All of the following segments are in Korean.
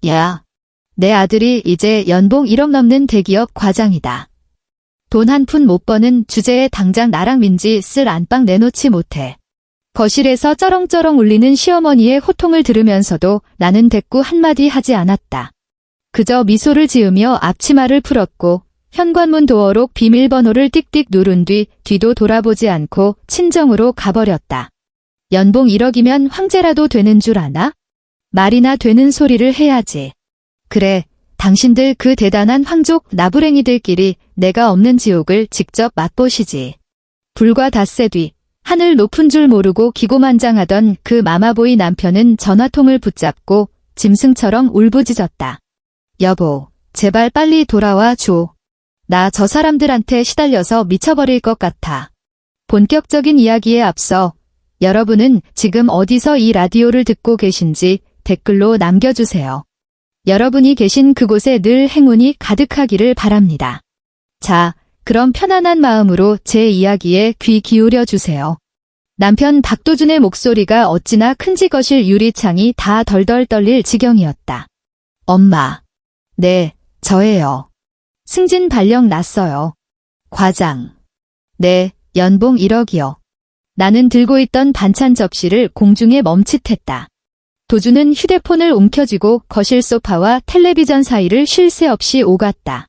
야, 내 아들이 이제 연봉 1억 넘는 대기업 과장이다. 돈 한 푼 못 버는 주제에 당장 나랑 민지 쓸 안방 내놓지 못해. 거실에서 쩌렁쩌렁 울리는 시어머니의 호통을 들으면서도 나는 대꾸 한마디 하지 않았다. 그저 미소를 지으며 앞치마를 풀었고 현관문 도어록 비밀번호를 띡띡 누른 뒤 뒤도 돌아보지 않고 친정으로 가버렸다. 연봉 1억이면 황제라도 되는 줄 아나? 말이나 되는 소리를 해야지. 그래, 당신들 그 대단한 황족 나부랭이들끼리 내가 없는 지옥을 직접 맛보시지. 불과 닷새 뒤 하늘 높은 줄 모르고 기고만장하던 그 마마보이 남편은 전화통을 붙잡고 짐승처럼 울부짖었다. 여보, 제발 빨리 돌아와 줘. 나 저 사람들한테 시달려서 미쳐버릴 것 같아. 본격적인 이야기에 앞서 여러분은 지금 어디서 이 라디오를 듣고 계신지 댓글로 남겨주세요. 여러분이 계신 그곳에 늘 행운이 가득하기를 바랍니다. 자, 그럼 편안한 마음으로 제 이야기에 귀 기울여 주세요. 남편 박도준의 목소리가 어찌나 큰지 거실 유리창이 다 덜덜 떨릴 지경이었다. 엄마. 네, 저예요. 승진 발령 났어요. 과장. 네, 연봉 1억이요. 나는 들고 있던 반찬 접시를 공중에 멈칫했다. 도준은 휴대폰을 움켜쥐고 거실 소파와 텔레비전 사이를 쉴 새 없이 오갔다.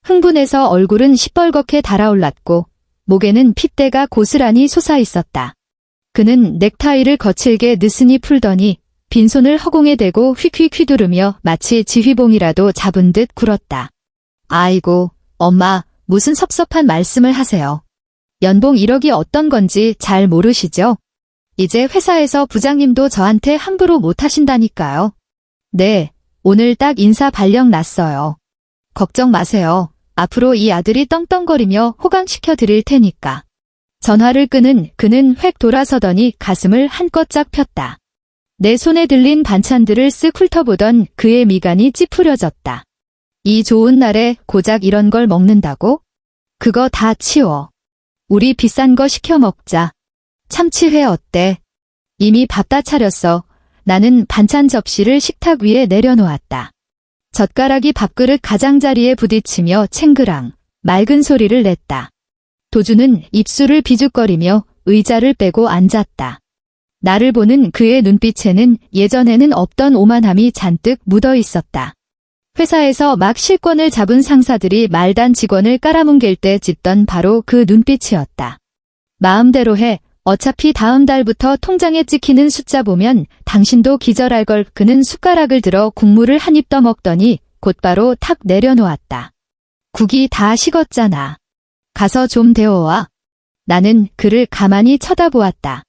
흥분해서 얼굴은 시뻘겋게 달아올랐고 목에는 핏대가 고스란히 솟아있었다. 그는 넥타이를 거칠게 느슨히 풀더니 빈손을 허공에 대고 휙휙 휘두르며 마치 지휘봉이라도 잡은 듯 굴었다. 아이고, 엄마, 무슨 섭섭한 말씀을 하세요. 연봉 1억이 어떤 건지 잘 모르시죠? 이제 회사에서 부장님도 저한테 함부로 못하신다니까요. 네, 오늘 딱 인사 발령 났어요. 걱정 마세요. 앞으로 이 아들이 떵떵거리며 호강시켜 드릴 테니까. 전화를 끄는 그는 획 돌아서더니 가슴을 한껏 쫙 폈다. 내 손에 들린 반찬들을 쓱 훑어보던 그의 미간이 찌푸려졌다. 이 좋은 날에 고작 이런 걸 먹는다고? 그거 다 치워. 우리 비싼 거 시켜 먹자. 참치회 어때? 이미 밥 다 차렸어. 나는 반찬 접시를 식탁 위에 내려놓았다. 젓가락이 밥그릇 가장자리에 부딪히며 챙그랑 맑은 소리를 냈다. 도준은 입술을 비죽거리며 의자를 빼고 앉았다. 나를 보는 그의 눈빛에는 예전에는 없던 오만함이 잔뜩 묻어 있었다. 회사에서 막 실권을 잡은 상사들이 말단 직원을 깔아뭉갤 때 짓던 바로 그 눈빛이었다. 마음대로 해. 어차피 다음 달부터 통장에 찍히는 숫자 보면 당신도 기절할 걸. 그는 숟가락을 들어 국물을 한 입 떠먹더니 곧바로 탁 내려놓았다. 국이 다 식었잖아. 가서 좀 데워와. 나는 그를 가만히 쳐다보았다.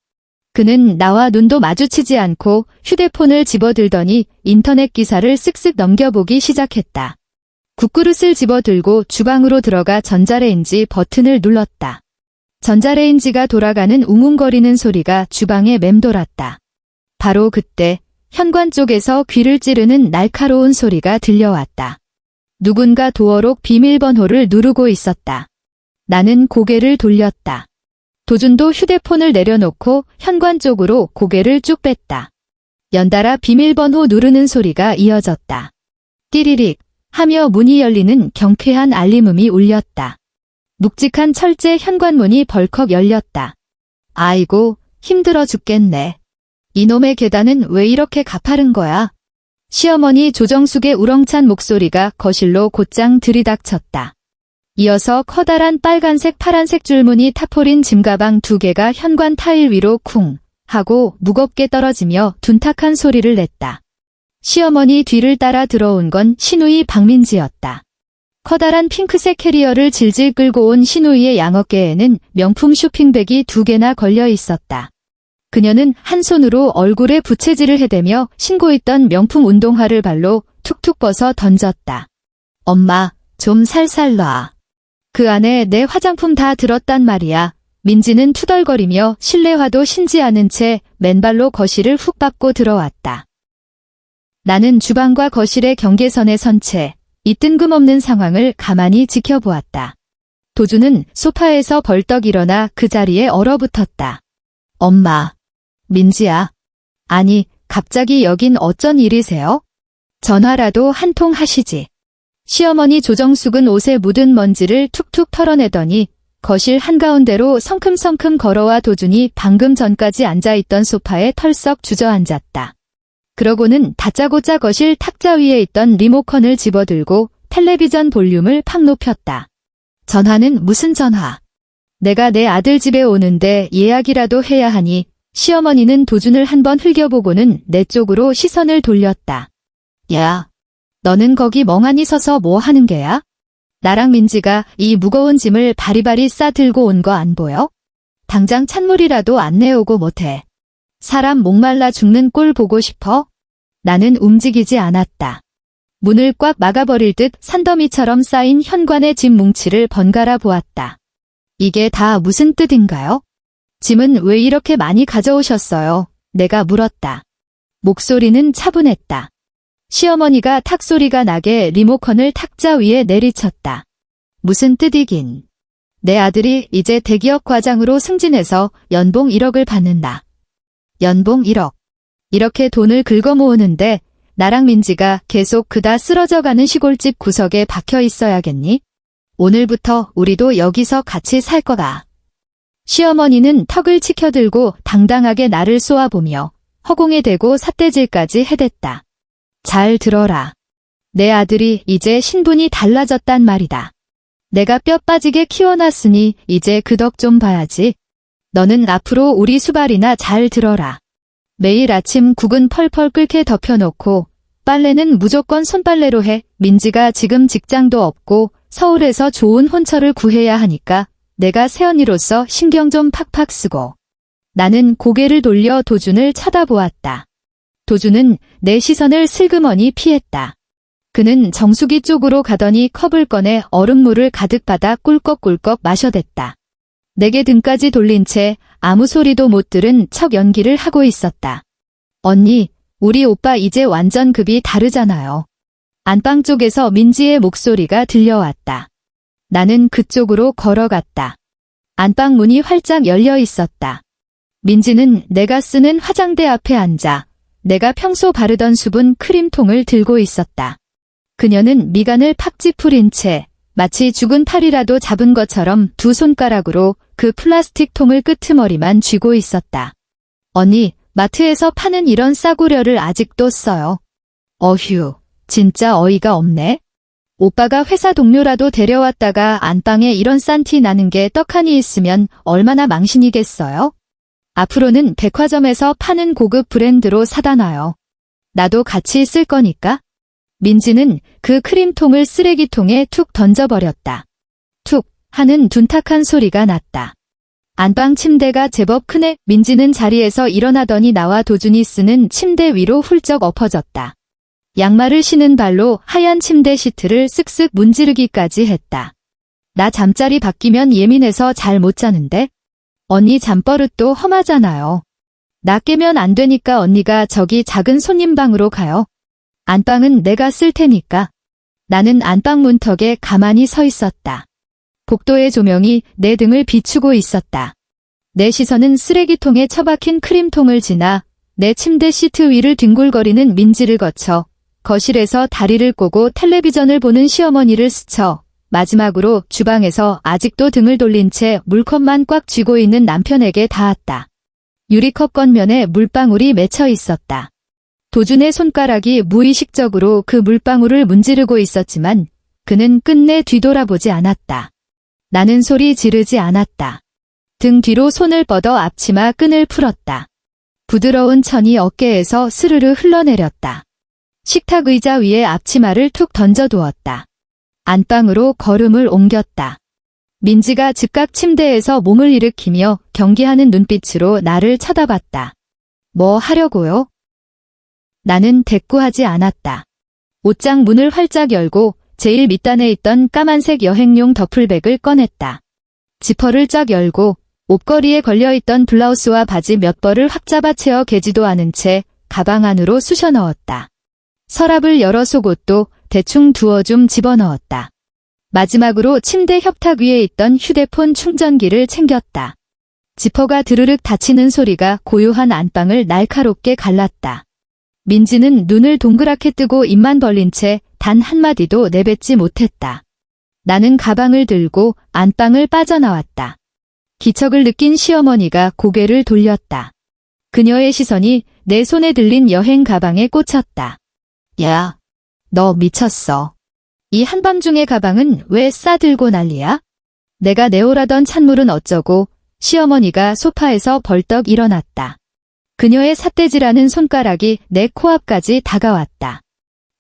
그는 나와 눈도 마주치지 않고 휴대폰을 집어들더니 인터넷 기사를 쓱쓱 넘겨보기 시작했다. 국그릇을 집어들고 주방으로 들어가 전자레인지 버튼을 눌렀다. 전자레인지가 돌아가는 웅웅거리는 소리가 주방에 맴돌았다. 바로 그때 현관 쪽에서 귀를 찌르는 날카로운 소리가 들려왔다. 누군가 도어록 비밀번호를 누르고 있었다. 나는 고개를 돌렸다. 도준도 휴대폰을 내려놓고 현관 쪽으로 고개를 쭉 뺐다. 연달아 비밀번호 누르는 소리가 이어졌다. 띠리릭 하며 문이 열리는 경쾌한 알림음이 울렸다. 묵직한 철제 현관문이 벌컥 열렸다. 아이고, 힘들어 죽겠네. 이놈의 계단은 왜 이렇게 가파른 거야? 시어머니 조정숙의 우렁찬 목소리가 거실로 곧장 들이닥쳤다. 이어서 커다란 빨간색 파란색 줄무늬 타포린 짐가방 2개가 현관 타일 위로 쿵 하고 무겁게 떨어지며 둔탁한 소리를 냈다. 시어머니 뒤를 따라 들어온 건 시누이 박민지였다. 커다란 핑크색 캐리어를 질질 끌고 온 시누이의 양어깨에는 명품 쇼핑백이 2개나 걸려 있었다. 그녀는 한 손으로 얼굴에 부채질을 해대며 신고 있던 명품 운동화를 발로 툭툭 벗어 던졌다. 엄마, 좀 살살 놔. 그 안에 내 화장품 다 들었단 말이야. 민지는 투덜거리며 실내화도 신지 않은 채 맨발로 거실을 훅 밟고 들어왔다. 나는 주방과 거실의 경계선에 선 채 이 뜬금없는 상황을 가만히 지켜보았다. 도준은 소파에서 벌떡 일어나 그 자리에 얼어붙었다. 엄마. 민지야. 아니, 갑자기 여긴 어쩐 일이세요? 전화라도 한 통 하시지. 시어머니 조정숙은 옷에 묻은 먼지를 툭툭 털어내더니 거실 한가운데로 성큼성큼 걸어와 도준이 방금 전까지 앉아있던 소파에 털썩 주저앉았다. 그러고는 다짜고짜 거실 탁자 위에 있던 리모컨을 집어들고 텔레비전 볼륨을 팍 높였다. 전화는 무슨 전화? 내가 내 아들 집에 오는데 예약이라도 해야 하니 시어머니는 도준을 한번 흘겨보고는 내 쪽으로 시선을 돌렸다. 야, 너는 거기 멍하니 서서 뭐 하는 게야? 나랑 민지가 이 무거운 짐을 바리바리 싸들고 온 거 안 보여? 당장 찬물이라도 안 내오고 못해. 사람 목말라 죽는 꼴 보고 싶어? 나는 움직이지 않았다. 문을 꽉 막아버릴 듯 산더미처럼 쌓인 현관의 짐 뭉치를 번갈아 보았다. 이게 다 무슨 뜻인가요? 짐은 왜 이렇게 많이 가져오셨어요? 내가 물었다. 목소리는 차분했다. 시어머니가 탁 소리가 나게 리모컨을 탁자 위에 내리쳤다. 무슨 뜻이긴. 내 아들이 이제 대기업 과장으로 승진해서 연봉 1억을 받는다. 연봉 1억. 이렇게 돈을 긁어 모으는데 나랑 민지가 계속 그다 쓰러져가는 시골집 구석에 박혀 있어야겠니? 오늘부터 우리도 여기서 같이 살 거다. 시어머니는 턱을 치켜들고 당당하게 나를 쏘아보며 허공에 대고 삿대질까지 해댔다. 잘 들어라. 내 아들이 이제 신분이 달라졌단 말이다. 내가 뼈 빠지게 키워놨으니 이제 그 덕 좀 봐야지. 너는 앞으로 우리 수발이나 잘 들어라. 매일 아침 국은 펄펄 끓게 덮여놓고 빨래는 무조건 손빨래로 해. 민지가 지금 직장도 없고 서울에서 좋은 혼처를 구해야 하니까 내가 새언니로서 신경 좀 팍팍 쓰고. 나는 고개를 돌려 도준을 쳐다보았다. 도준은 내 시선을 슬그머니 피했다. 그는 정수기 쪽으로 가더니 컵을 꺼내 얼음물을 가득 받아 꿀꺽꿀꺽 마셔댔다. 내게 등까지 돌린 채 아무 소리도 못 들은 척 연기를 하고 있었다. 언니, 우리 오빠 이제 완전 급이 다르잖아요. 안방 쪽에서 민지의 목소리가 들려왔다. 나는 그쪽으로 걸어갔다. 안방 문이 활짝 열려 있었다. 민지는 내가 쓰는 화장대 앞에 앉아 내가 평소 바르던 수분 크림통을 들고 있었다. 그녀는 미간을 팍 찌푸린 채 마치 죽은 팔이라도 잡은 것처럼 두 손가락으로 그 플라스틱 통을 끄트머리만 쥐고 있었다. 언니, 마트에서 파는 이런 싸구려를 아직도 써요. 어휴, 진짜 어이가 없네. 오빠가 회사 동료라도 데려왔다가 안방에 이런 싼 티 나는 게 떡하니 있으면 얼마나 망신이겠어요? 앞으로는 백화점에서 파는 고급 브랜드로 사다 놔요. 나도 같이 쓸 거니까. 민지는 그 크림통을 쓰레기통에 툭 던져버렸다. 툭 하는 둔탁한 소리가 났다. 안방 침대가 제법 크네. 민지는 자리에서 일어나더니 나와 도준이 쓰는 침대 위로 훌쩍 엎어졌다. 양말을 신은 발로 하얀 침대 시트를 쓱쓱 문지르기까지 했다. 나 잠자리 바뀌면 예민해서 잘 못 자는데? 언니 잠버릇도 험하잖아요. 나 깨면 안 되니까 언니가 저기 작은 손님방으로 가요. 안방은 내가 쓸 테니까. 나는 안방 문턱에 가만히 서 있었다. 복도의 조명이 내 등을 비추고 있었다. 내 시선은 쓰레기통에 처박힌 크림통을 지나 내 침대 시트 위를 뒹굴거리는 민지를 거쳐 거실에서 다리를 꼬고 텔레비전을 보는 시어머니를 스쳐 마지막으로 주방에서 아직도 등을 돌린 채 물컵만 꽉 쥐고 있는 남편에게 닿았다. 유리컵 겉면에 물방울이 맺혀 있었다. 도준의 손가락이 무의식적으로 그 물방울을 문지르고 있었지만 그는 끝내 뒤돌아보지 않았다. 나는 소리 지르지 않았다. 등 뒤로 손을 뻗어 앞치마 끈을 풀었다. 부드러운 천이 어깨에서 스르르 흘러내렸다. 식탁 의자 위에 앞치마를 툭 던져두었다. 안방으로 걸음을 옮겼다. 민지가 즉각 침대에서 몸을 일으키며 경계하는 눈빛으로 나를 쳐다봤다. 뭐 하려고요? 나는 대꾸하지 않았다. 옷장 문을 활짝 열고 제일 밑단에 있던 까만색 여행용 더플백을 꺼냈다. 지퍼를 쫙 열고 옷걸이에 걸려있던 블라우스와 바지 몇 벌을 확 잡아 채워 개지도 않은 채 가방 안으로 쑤셔 넣었다. 서랍을 열어 속옷도 대충 두어 좀 집어넣었다. 마지막으로 침대 협탁 위에 있던 휴대폰 충전기를 챙겼다. 지퍼가 드르륵 닫히는 소리가 고요한 안방을 날카롭게 갈랐다. 민지는 눈을 동그랗게 뜨고 입만 벌린 채 단 한마디도 내뱉지 못했다. 나는 가방을 들고 안방을 빠져나왔다. 기척을 느낀 시어머니가 고개를 돌렸다. 그녀의 시선이 내 손에 들린 여행 가방에 꽂혔다. 야, 너 미쳤어. 이 한밤중에 가방은 왜 싸들고 난리야? 내가 내오라던 찬물은 어쩌고. 시어머니가 소파에서 벌떡 일어났다. 그녀의 삿대질하는 손가락이 내 코앞까지 다가왔다.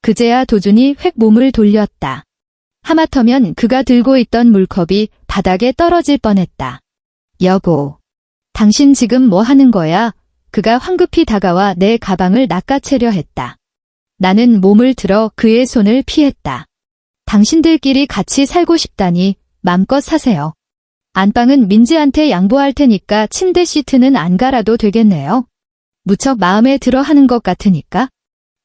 그제야 도준이 획 몸을 돌렸다. 하마터면 그가 들고 있던 물컵이 바닥에 떨어질 뻔했다. 여보, 당신 지금 뭐 하는 거야? 그가 황급히 다가와 내 가방을 낚아채려 했다. 나는 몸을 들어 그의 손을 피했다. 당신들끼리 같이 살고 싶다니 맘껏 사세요. 안방은 민지한테 양보할 테니까 침대 시트는 안 갈아도 되겠네요. 무척 마음에 들어 하는 것 같으니까.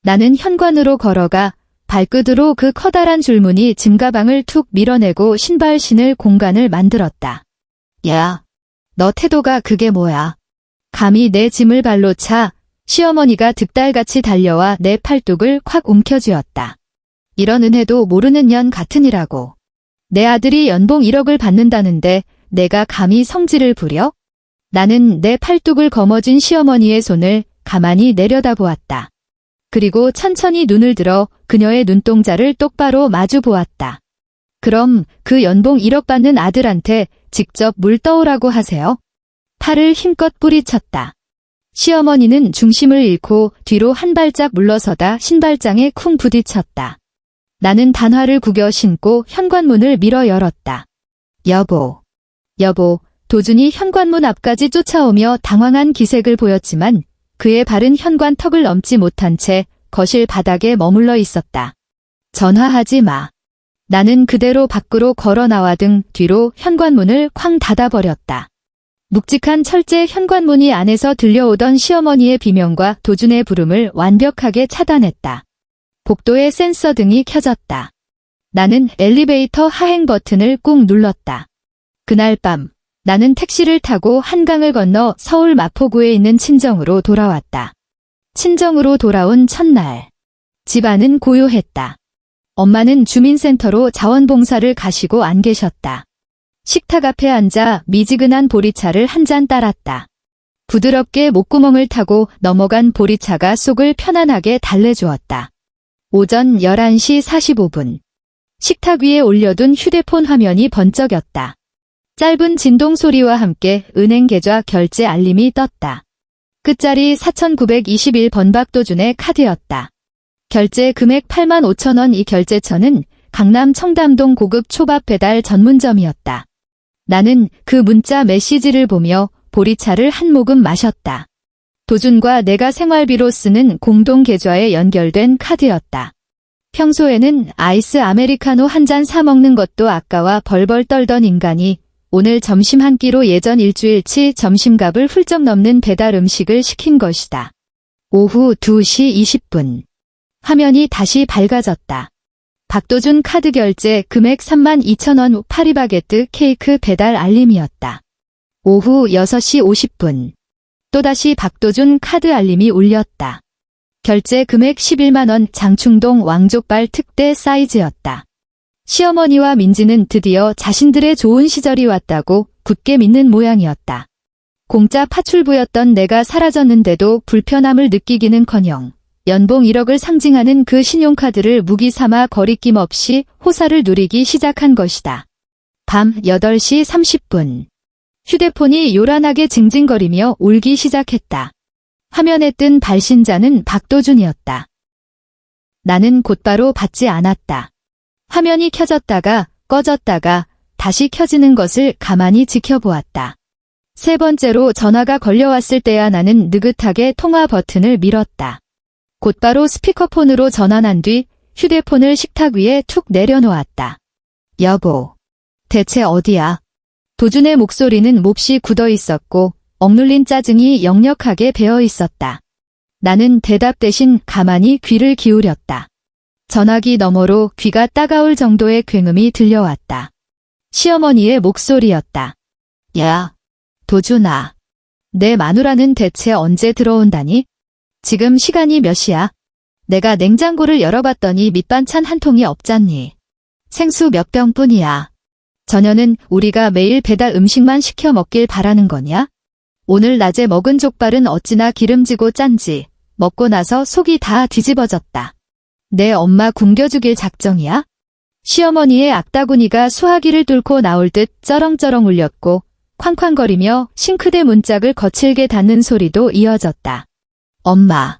나는 현관으로 걸어가 발끝으로 그 커다란 줄무늬 짐가방을 툭 밀어내고 신발 신을 공간을 만들었다. 야, 너 태도가 그게 뭐야? 감히 내 짐을 발로 차. 시어머니가 득달같이 달려와 내 팔뚝을 콱 움켜쥐었다. 이런 은혜도 모르는 년 같으니라고. 내 아들이 연봉 1억을 받는다는데 내가 감히 성질을 부려? 나는 내 팔뚝을 거머쥔 시어머니의 손을 가만히 내려다보았다. 그리고 천천히 눈을 들어 그녀의 눈동자를 똑바로 마주 보았다. 그럼 그 연봉 1억 받는 아들한테 직접 물 떠오라고 하세요. 팔을 힘껏 뿌리쳤다. 시어머니는 중심을 잃고 뒤로 한 발짝 물러서다 신발장에 쿵 부딪혔다. 나는 단화를 구겨 신고 현관문을 밀어 열었다. 여보. 도준이 현관문 앞까지 쫓아오며 당황한 기색을 보였지만 그의 발은 현관 턱을 넘지 못한 채 거실 바닥에 머물러 있었다. 전화하지 마. 나는 그대로 밖으로 걸어 나와 등 뒤로 현관문을 쾅 닫아버렸다. 묵직한 철제 현관문이 안에서 들려오던 시어머니의 비명과 도준의 부름을 완벽하게 차단했다. 복도의 센서 등이 켜졌다. 나는 엘리베이터 하행 버튼을 꾹 눌렀다. 그날 밤 나는 택시를 타고 한강을 건너 서울 마포구에 있는 친정으로 돌아왔다. 친정으로 돌아온 첫날. 집안은 고요했다. 엄마는 주민센터로 자원봉사를 가시고 안 계셨다. 식탁 앞에 앉아 미지근한 보리차를 한 잔 따랐다. 부드럽게 목구멍을 타고 넘어간 보리차가 속을 편안하게 달래주었다. 오전 11시 45분. 식탁 위에 올려둔 휴대폰 화면이 번쩍였다. 짧은 진동 소리와 함께 은행 계좌 결제 알림이 떴다. 끝자리 4921번 박도준의 카드였다. 결제 금액 85,000원. 이 결제처는 강남 청담동 고급 초밥 배달 전문점이었다. 나는 그 문자 메시지를 보며 보리차를 한 모금 마셨다. 도준과 내가 생활비로 쓰는 공동 계좌에 연결된 카드였다. 평소에는 아이스 아메리카노 한 잔 사 먹는 것도 아까워 벌벌 떨던 인간이 오늘 점심 한 끼로 예전 일주일치 점심값을 훌쩍 넘는 배달 음식을 시킨 것이다. 오후 2시 20분. 화면이 다시 밝아졌다. 박도준 카드 결제 금액 32,000원 파리바게뜨 케이크 배달 알림이었다. 오후 6시 50분. 또다시 박도준 카드 알림이 울렸다. 결제 금액 11만원 장충동 왕족발 특대 사이즈였다. 시어머니와 민지는 드디어 자신들의 좋은 시절이 왔다고 굳게 믿는 모양이었다. 공짜 파출부였던 내가 사라졌는데도 불편함을 느끼기는커녕 연봉 1억을 상징하는 그 신용카드를 무기 삼아 거리낌 없이 호사를 누리기 시작한 것이다. 밤 8시 30분. 휴대폰이 요란하게 징징거리며 울기 시작했다. 화면에 뜬 발신자는 박도준이었다. 나는 곧바로 받지 않았다. 화면이 켜졌다가 꺼졌다가 다시 켜지는 것을 가만히 지켜보았다. 세 번째로 전화가 걸려왔을 때야 나는 느긋하게 통화 버튼을 밀었다. 곧바로 스피커폰으로 전환한 뒤 휴대폰을 식탁 위에 툭 내려놓았다. 여보, 대체 어디야? 도준의 목소리는 몹시 굳어 있었고 억눌린 짜증이 역력하게 배어 있었다. 나는 대답 대신 가만히 귀를 기울였다. 전화기 너머로 귀가 따가울 정도의 굉음이 들려왔다. 시어머니의 목소리였다. 야, 도준아. 내 마누라는 대체 언제 들어온다니? 지금 시간이 몇 시야? 내가 냉장고를 열어봤더니 밑반찬 한 통이 없잖니. 생수 몇 병뿐이야. 저녁은 우리가 매일 배달 음식만 시켜 먹길 바라는 거냐? 오늘 낮에 먹은 족발은 어찌나 기름지고 짠지 먹고 나서 속이 다 뒤집어졌다. 내 엄마 굶겨주길 작정이야? 시어머니의 악다구니가 수화기를 뚫고 나올 듯 쩌렁쩌렁 울렸고 쾅쾅거리며 싱크대 문짝을 거칠게 닫는 소리도 이어졌다. 엄마,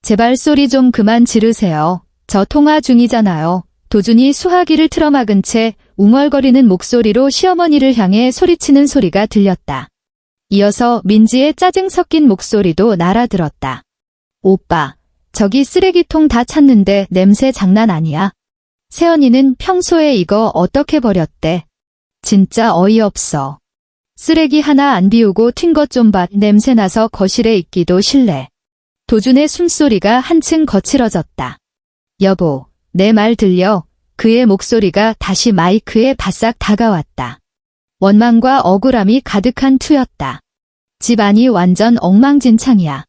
제발 소리 좀 그만 지르세요. 저 통화 중이잖아요. 도준이 수화기를 틀어막은 채 웅얼거리는 목소리로 시어머니를 향해 소리치는 소리가 들렸다. 이어서 민지의 짜증 섞인 목소리도 날아들었다. 오빠, 저기 쓰레기통 다 찼는데 냄새 장난 아니야? 세연이는 평소에 이거 어떻게 버렸대? 진짜 어이없어. 쓰레기 하나 안 비우고 튄 것 좀 봐. 냄새나서 거실에 있기도 싫래. 도준의 숨소리가 한층 거칠어졌다. 여보, 내 말 들려? 그의 목소리가 다시 마이크에 바싹 다가왔다. 원망과 억울함이 가득한 투였다. 집안이 완전 엉망진창이야.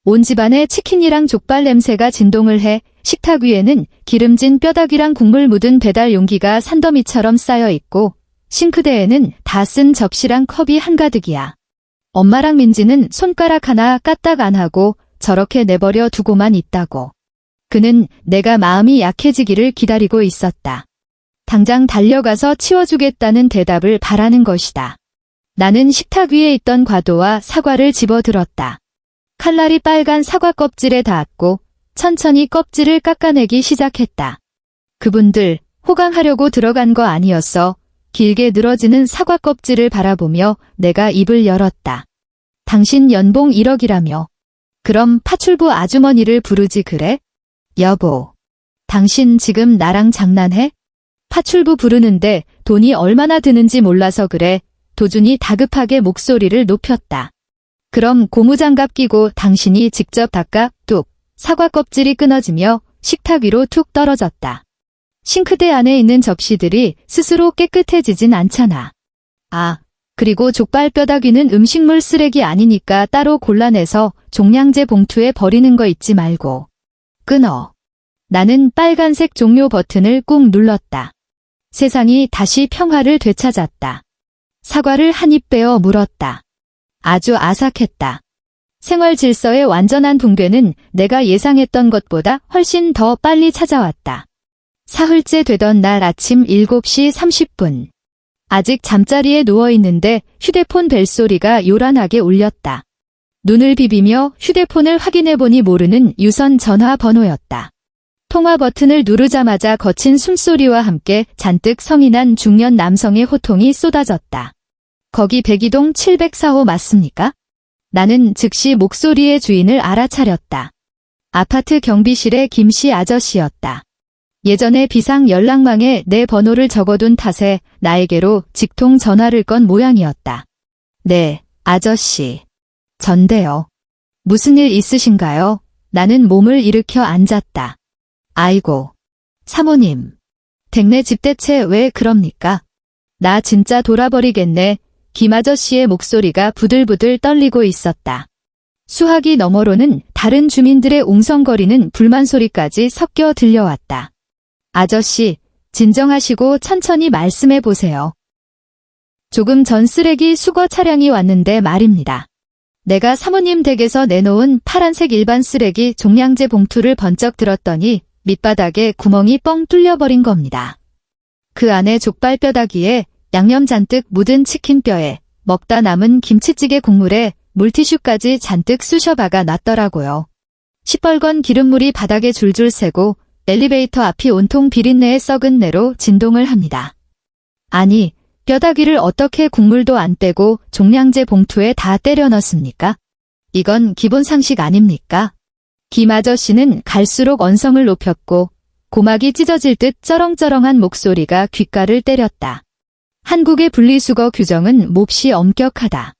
온 집안에 치킨이랑 족발 냄새가 진동을 해 식탁 위에는 기름진 뼈다귀랑 국물 묻은 배달 용기가 산더미처럼 쌓여 있고 싱크대에는 다 쓴 접시랑 컵이 한가득이야. 엄마랑 민지는 손가락 하나 까딱 안 하고 저렇게 내버려 두고만 있다고. 그는 내가 마음이 약해지기를 기다리고 있었다. 당장 달려가서 치워주겠다는 대답을 바라는 것이다. 나는 식탁 위에 있던 과도와 사과를 집어들었다. 칼날이 빨간 사과 껍질에 닿았고 천천히 껍질을 깎아내기 시작했다. 그분들 호강하려고 들어간 거 아니었어. 길게 늘어지는 사과 껍질을 바라보며 내가 입을 열었다. 당신 연봉 1억이라며. 그럼 파출부 아주머니를 부르지 그래? 여보, 당신 지금 나랑 장난해? 파출부 부르는데 돈이 얼마나 드는지 몰라서 그래. 도준이 다급하게 목소리를 높였다. 그럼 고무장갑 끼고 당신이 직접 닦아. 뚝. 사과 껍질이 끊어지며 식탁 위로 툭 떨어졌다. 싱크대 안에 있는 접시들이 스스로 깨끗해지진 않잖아. 아, 그리고 족발 뼈다귀는 음식물 쓰레기 아니니까 따로 골라내서 종량제 봉투에 버리는 거 잊지 말고. 끊어. 나는 빨간색 종료 버튼을 꾹 눌렀다. 세상이 다시 평화를 되찾았다. 사과를 한 입 빼어 물었다. 아주 아삭했다. 생활 질서의 완전한 붕괴는 내가 예상했던 것보다 훨씬 더 빨리 찾아왔다. 사흘째 되던 날 아침 7시 30분. 아직 잠자리에 누워있는데 휴대폰 벨소리가 요란하게 울렸다. 눈을 비비며 휴대폰을 확인해보니 모르는 유선 전화 번호였다. 통화 버튼을 누르자마자 거친 숨소리와 함께 잔뜩 성이 난 중년 남성의 호통이 쏟아졌다. 거기 백이동 704호 맞습니까? 나는 즉시 목소리의 주인을 알아차렸다. 아파트 경비실의 김씨 아저씨였다. 예전에 비상 연락망에 내 번호를 적어둔 탓에 나에게로 직통 전화를 건 모양이었다. 네, 아저씨. 전데요. 무슨 일 있으신가요? 나는 몸을 일으켜 앉았다. 아이고. 사모님. 댁내 집 대체 왜 그럽니까? 나 진짜 돌아버리겠네. 김 아저씨의 목소리가 부들부들 떨리고 있었다. 수화기 너머로는 다른 주민들의 웅성거리는 불만 소리까지 섞여 들려왔다. 아저씨, 진정하시고 천천히 말씀해 보세요. 조금 전 쓰레기 수거 차량이 왔는데 말입니다. 내가 사모님 댁에서 내놓은 파란색 일반 쓰레기 종량제 봉투를 번쩍 들었더니 밑바닥에 구멍이 뻥 뚫려버린 겁니다. 그 안에 족발 뼈다귀에 양념 잔뜩 묻은 치킨뼈에 먹다 남은 김치찌개 국물에 물티슈까지 잔뜩 쑤셔박아 놨더라고요. 시뻘건 기름물이 바닥에 줄줄 새고 엘리베이터 앞이 온통 비린내에 썩은 내로 진동을 합니다. 아니, 뼈다귀를 어떻게 국물도 안 떼고 종량제 봉투에 다 때려 넣습니까? 이건 기본 상식 아닙니까? 김 아저씨는 갈수록 언성을 높였고 고막이 찢어질 듯 쩌렁쩌렁한 목소리가 귓가를 때렸다. 한국의 분리수거 규정은 몹시 엄격하다.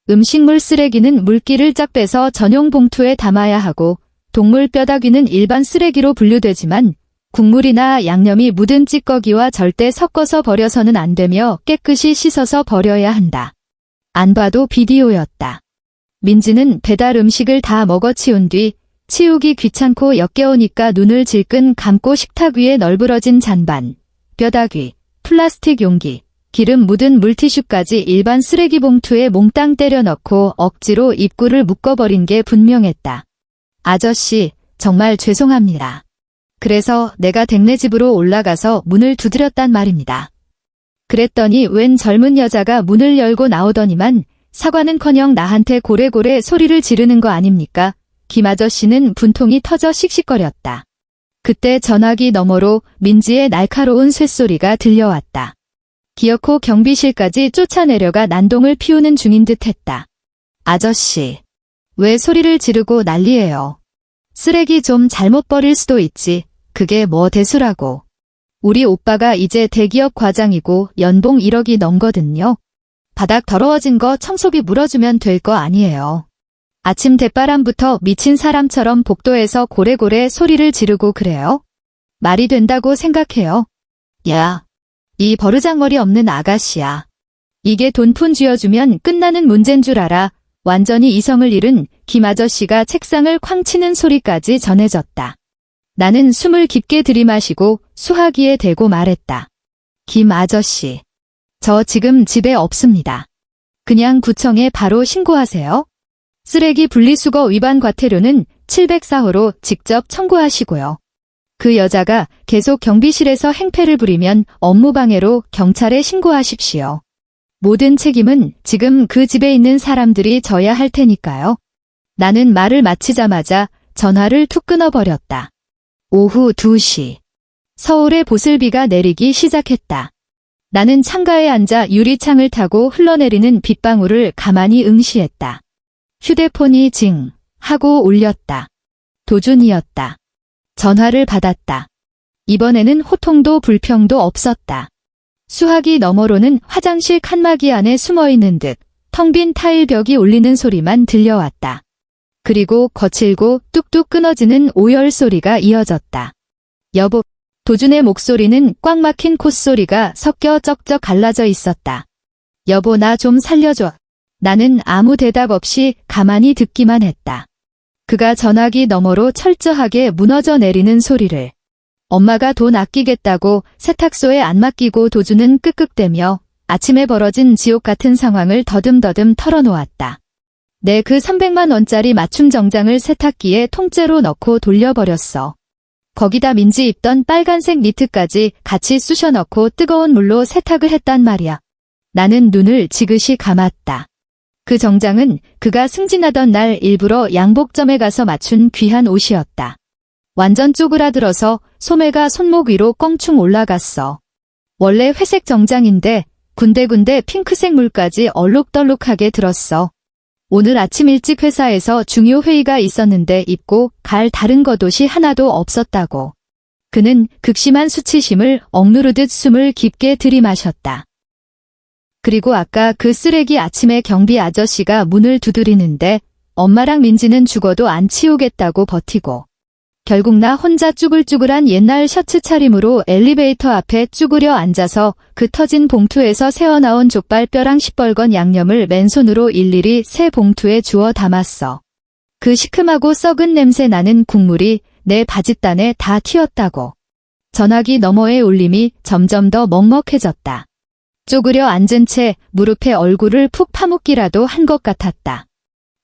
음식물 쓰레기는 물기를 쫙 빼서 전용 봉투에 담아야 하고 동물 뼈다귀는 일반 쓰레기로 분류되지만 국물이나 양념이 묻은 찌꺼기와 절대 섞어서 버려서는 안 되며 깨끗이 씻어서 버려야 한다. 안 봐도 비디오였다. 민지는 배달 음식을 다 먹어치운 뒤 치우기 귀찮고 역겨우니까 눈을 질끈 감고 식탁 위에 널브러진 잔반, 뼈다귀, 플라스틱 용기, 기름 묻은 물티슈까지 일반 쓰레기 봉투에 몽땅 때려 넣고 억지로 입구를 묶어버린 게 분명했다. 아저씨, 정말 죄송합니다. 그래서 내가 댁네 집으로 올라가서 문을 두드렸단 말입니다. 그랬더니 웬 젊은 여자가 문을 열고 나오더니만 사과는커녕 나한테 고래고래 소리를 지르는 거 아닙니까? 김 아저씨는 분통이 터져 씩씩거렸다. 그때 전화기 너머로 민지의 날카로운 쇳소리가 들려왔다. 기어코 경비실까지 쫓아내려가 난동을 피우는 중인 듯 했다. 아저씨, 왜 소리를 지르고 난리예요? 쓰레기 좀 잘못 버릴 수도 있지. 그게 뭐 대수라고. 우리 오빠가 이제 대기업 과장이고 연봉 1억이 넘거든요. 바닥 더러워진 거 청소기 물어주면 될 거 아니에요. 아침 대바람부터 미친 사람처럼 복도에서 고래고래 소리를 지르고 그래요? 말이 된다고 생각해요? 야, 이 버르장머리 없는 아가씨야. 이게 돈푼 쥐어주면 끝나는 문제인 줄 알아. 완전히 이성을 잃은 김 아저씨가 책상을 쾅 치는 소리까지 전해졌다. 나는 숨을 깊게 들이마시고 수화기에 대고 말했다. 김 아저씨, 저 지금 집에 없습니다. 그냥 구청에 바로 신고하세요. 쓰레기 분리수거 위반 과태료는 704호로 직접 청구하시고요. 그 여자가 계속 경비실에서 행패를 부리면 업무방해로 경찰에 신고하십시오. 모든 책임은 지금 그 집에 있는 사람들이 져야 할 테니까요. 나는 말을 마치자마자 전화를 툭 끊어버렸다. 오후 2시. 서울에 보슬비가 내리기 시작했다. 나는 창가에 앉아 유리창을 타고 흘러내리는 빗방울을 가만히 응시했다. 휴대폰이 징 하고 울렸다. 도준이었다. 전화를 받았다. 이번에는 호통도 불평도 없었다. 수화기 너머로는 화장실 칸막이 안에 숨어있는 듯 텅 빈 타일벽이 울리는 소리만 들려왔다. 그리고 거칠고 뚝뚝 끊어지는 오열 소리가 이어졌다. 여보, 도준의 목소리는 꽉 막힌 콧소리가 섞여 쩍쩍 갈라져 있었다. 여보, 나 좀 살려줘. 나는 아무 대답 없이 가만히 듣기만 했다. 그가 전화기 너머로 철저하게 무너져 내리는 소리를. 엄마가 돈 아끼겠다고 세탁소에 안 맡기고 도준은 끄끄대며 아침에 벌어진 지옥 같은 상황을 더듬더듬 털어놓았다. 내 그 300만 원짜리 맞춤 정장을 세탁기에 통째로 넣고 돌려버렸어. 거기다 민지 입던 빨간색 니트까지 같이 쑤셔 넣고 뜨거운 물로 세탁을 했단 말이야. 나는 눈을 지그시 감았다. 그 정장은 그가 승진하던 날 일부러 양복점에 가서 맞춘 귀한 옷이었다. 완전 쪼그라들어서 소매가 손목 위로 껑충 올라갔어. 원래 회색 정장인데 군데군데 핑크색 물까지 얼룩덜룩하게 들었어. 오늘 아침 일찍 회사에서 중요 회의가 있었는데 입고 갈 다른 겉옷이 하나도 없었다고. 그는 극심한 수치심을 억누르듯 숨을 깊게 들이마셨다. 그리고 아까 그 쓰레기 아침에 경비 아저씨가 문을 두드리는데 엄마랑 민지는 죽어도 안 치우겠다고 버티고 결국 나 혼자 쭈글쭈글한 옛날 셔츠 차림으로 엘리베이터 앞에 쭈그려 앉아서 그 터진 봉투에서 새어나온 족발뼈랑 시뻘건 양념을 맨손으로 일일이 새 봉투에 주워 담았어. 그 시큼하고 썩은 냄새 나는 국물이 내 바짓단에 다 튀었다고. 전화기 너머의 울림이 점점 더 먹먹해졌다. 쪼그려 앉은 채 무릎에 얼굴을 푹 파묻기라도 한 것 같았다.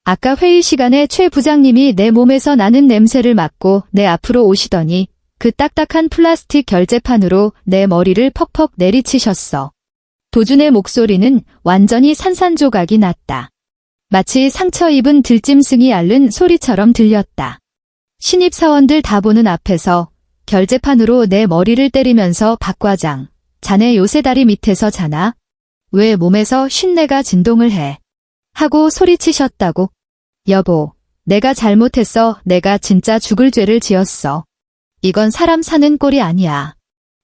아까 회의 시간에 최 부장님이 내 몸에서 나는 냄새를 맡고 내 앞으로 오시더니 그 딱딱한 플라스틱 결제판으로 내 머리를 퍽퍽 내리치셨어. 도준의 목소리는 완전히 산산조각이 났다. 마치 상처 입은 들짐승이 앓는 소리처럼 들렸다. 신입사원들 다 보는 앞에서 결제판으로 내 머리를 때리면서 박 과장, 자네 요새 다리 밑에서 자나? 왜 몸에서 쉰내가 진동을 해? 하고 소리치셨다고. 여보, 내가 잘못했어. 내가 진짜 죽을 죄를 지었어. 이건 사람 사는 꼴이 아니야.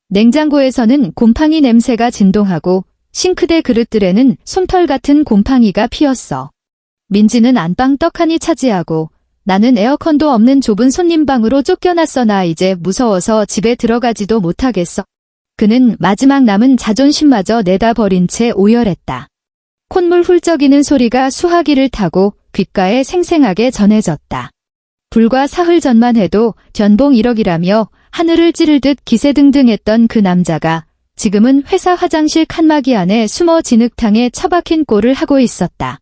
냉장고에서는 곰팡이 냄새가 진동하고 싱크대 그릇들에는 솜털 같은 곰팡이가 피었어. 민지는 안방 떡하니 차지하고 나는 에어컨도 없는 좁은 손님방으로 쫓겨났어. 나 이제 무서워서 집에 들어가지도 못하겠어. 그는 마지막 남은 자존심마저 내다버린 채 오열했다. 콧물 훌쩍이는 소리가 수화기를 타고 귓가에 생생하게 전해졌다. 불과 사흘 전만 해도 연봉 1억이라며 하늘을 찌르듯 기세등등했던 그 남자가 지금은 회사 화장실 칸막이 안에 숨어 진흙탕에 처박힌 꼴을 하고 있었다.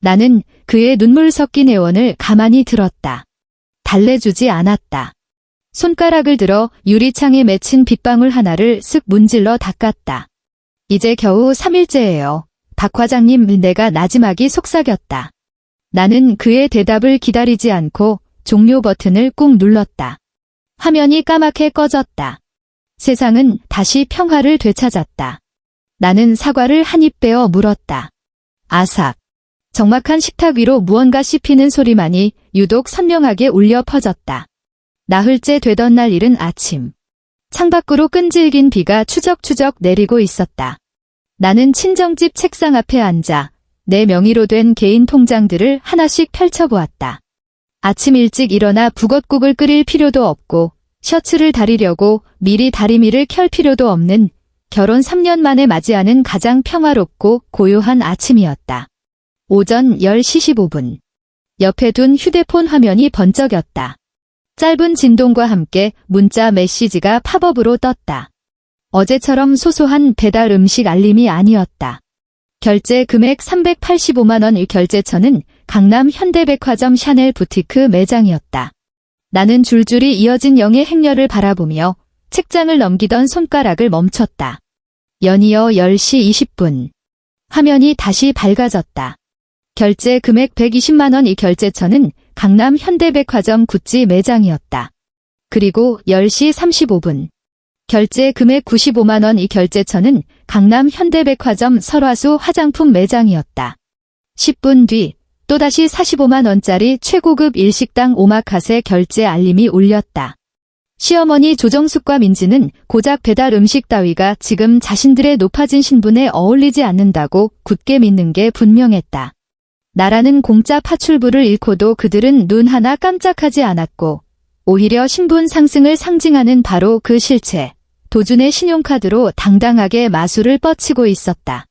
나는 그의 눈물 섞인 애원을 가만히 들었다. 달래주지 않았다. 손가락을 들어 유리창에 맺힌 빗방울 하나를 쓱 문질러 닦았다. 이제 겨우 3일째예요. 박 과장님, 내가 나지막이 속삭였다. 나는 그의 대답을 기다리지 않고 종료 버튼을 꾹 눌렀다. 화면이 까맣게 꺼졌다. 세상은 다시 평화를 되찾았다. 나는 사과를 한 입 빼어 물었다. 아삭. 적막한 식탁 위로 무언가 씹히는 소리만이 유독 선명하게 울려 퍼졌다. 나흘째 되던 날 이른 아침. 창밖으로 끈질긴 비가 추적추적 내리고 있었다. 나는 친정집 책상 앞에 앉아 내 명의로 된 개인 통장들을 하나씩 펼쳐보았다. 아침 일찍 일어나 북엇국을 끓일 필요도 없고 셔츠를 다리려고 미리 다리미를 켤 필요도 없는 결혼 3년 만에 맞이하는 가장 평화롭고 고요한 아침이었다. 오전 10시 15분. 옆에 둔 휴대폰 화면이 번쩍였다. 짧은 진동과 함께 문자 메시지가 팝업으로 떴다. 어제처럼 소소한 배달 음식 알림이 아니었다. 결제 금액 385만 원. 결제처는 강남 현대백화점 샤넬 부티크 매장이었다. 나는 줄줄이 이어진 영의 행렬을 바라보며 책장을 넘기던 손가락을 멈췄다. 연이어 10시 20분. 화면이 다시 밝아졌다. 결제 금액 120만 원. 이 결제처는 강남 현대백화점 구찌 매장이었다. 그리고 10시 35분. 결제 금액 95만 원. 이 결제처는 강남 현대백화점 설화수 화장품 매장이었다. 10분 뒤 또다시 45만 원짜리 최고급 일식당 오마카세 결제 알림이 울렸다. 시어머니 조정숙과 민지는 고작 배달 음식 따위가 지금 자신들의 높아진 신분에 어울리지 않는다고 굳게 믿는 게 분명했다. 나라는 공짜 파출부를 잃고도 그들은 눈 하나 깜짝하지 않았고 오히려 신분 상승을 상징하는 바로 그 실체, 도준의 신용카드로 당당하게 마술을 뻗치고 있었다.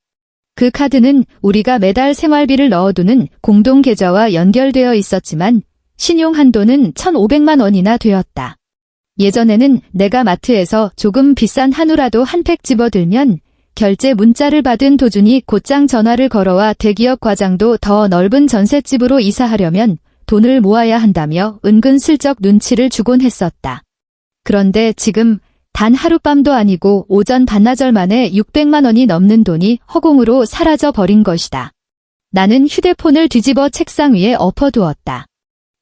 그 카드는 우리가 매달 생활비를 넣어두는 공동계좌와 연결되어 있었지만 신용 한도는 1,500만 원이나 되었다. 예전에는 내가 마트에서 조금 비싼 한우라도 한 팩 집어들면 결제 문자를 받은 도준이 곧장 전화를 걸어와 대기업 과장도 더 넓은 전셋집으로 이사하려면 돈을 모아야 한다며 은근슬쩍 눈치를 주곤 했었다. 그런데 지금 단 하룻밤도 아니고 오전 반나절 만에 600만 원이 넘는 돈이 허공으로 사라져 버린 것이다. 나는 휴대폰을 뒤집어 책상 위에 엎어두었다.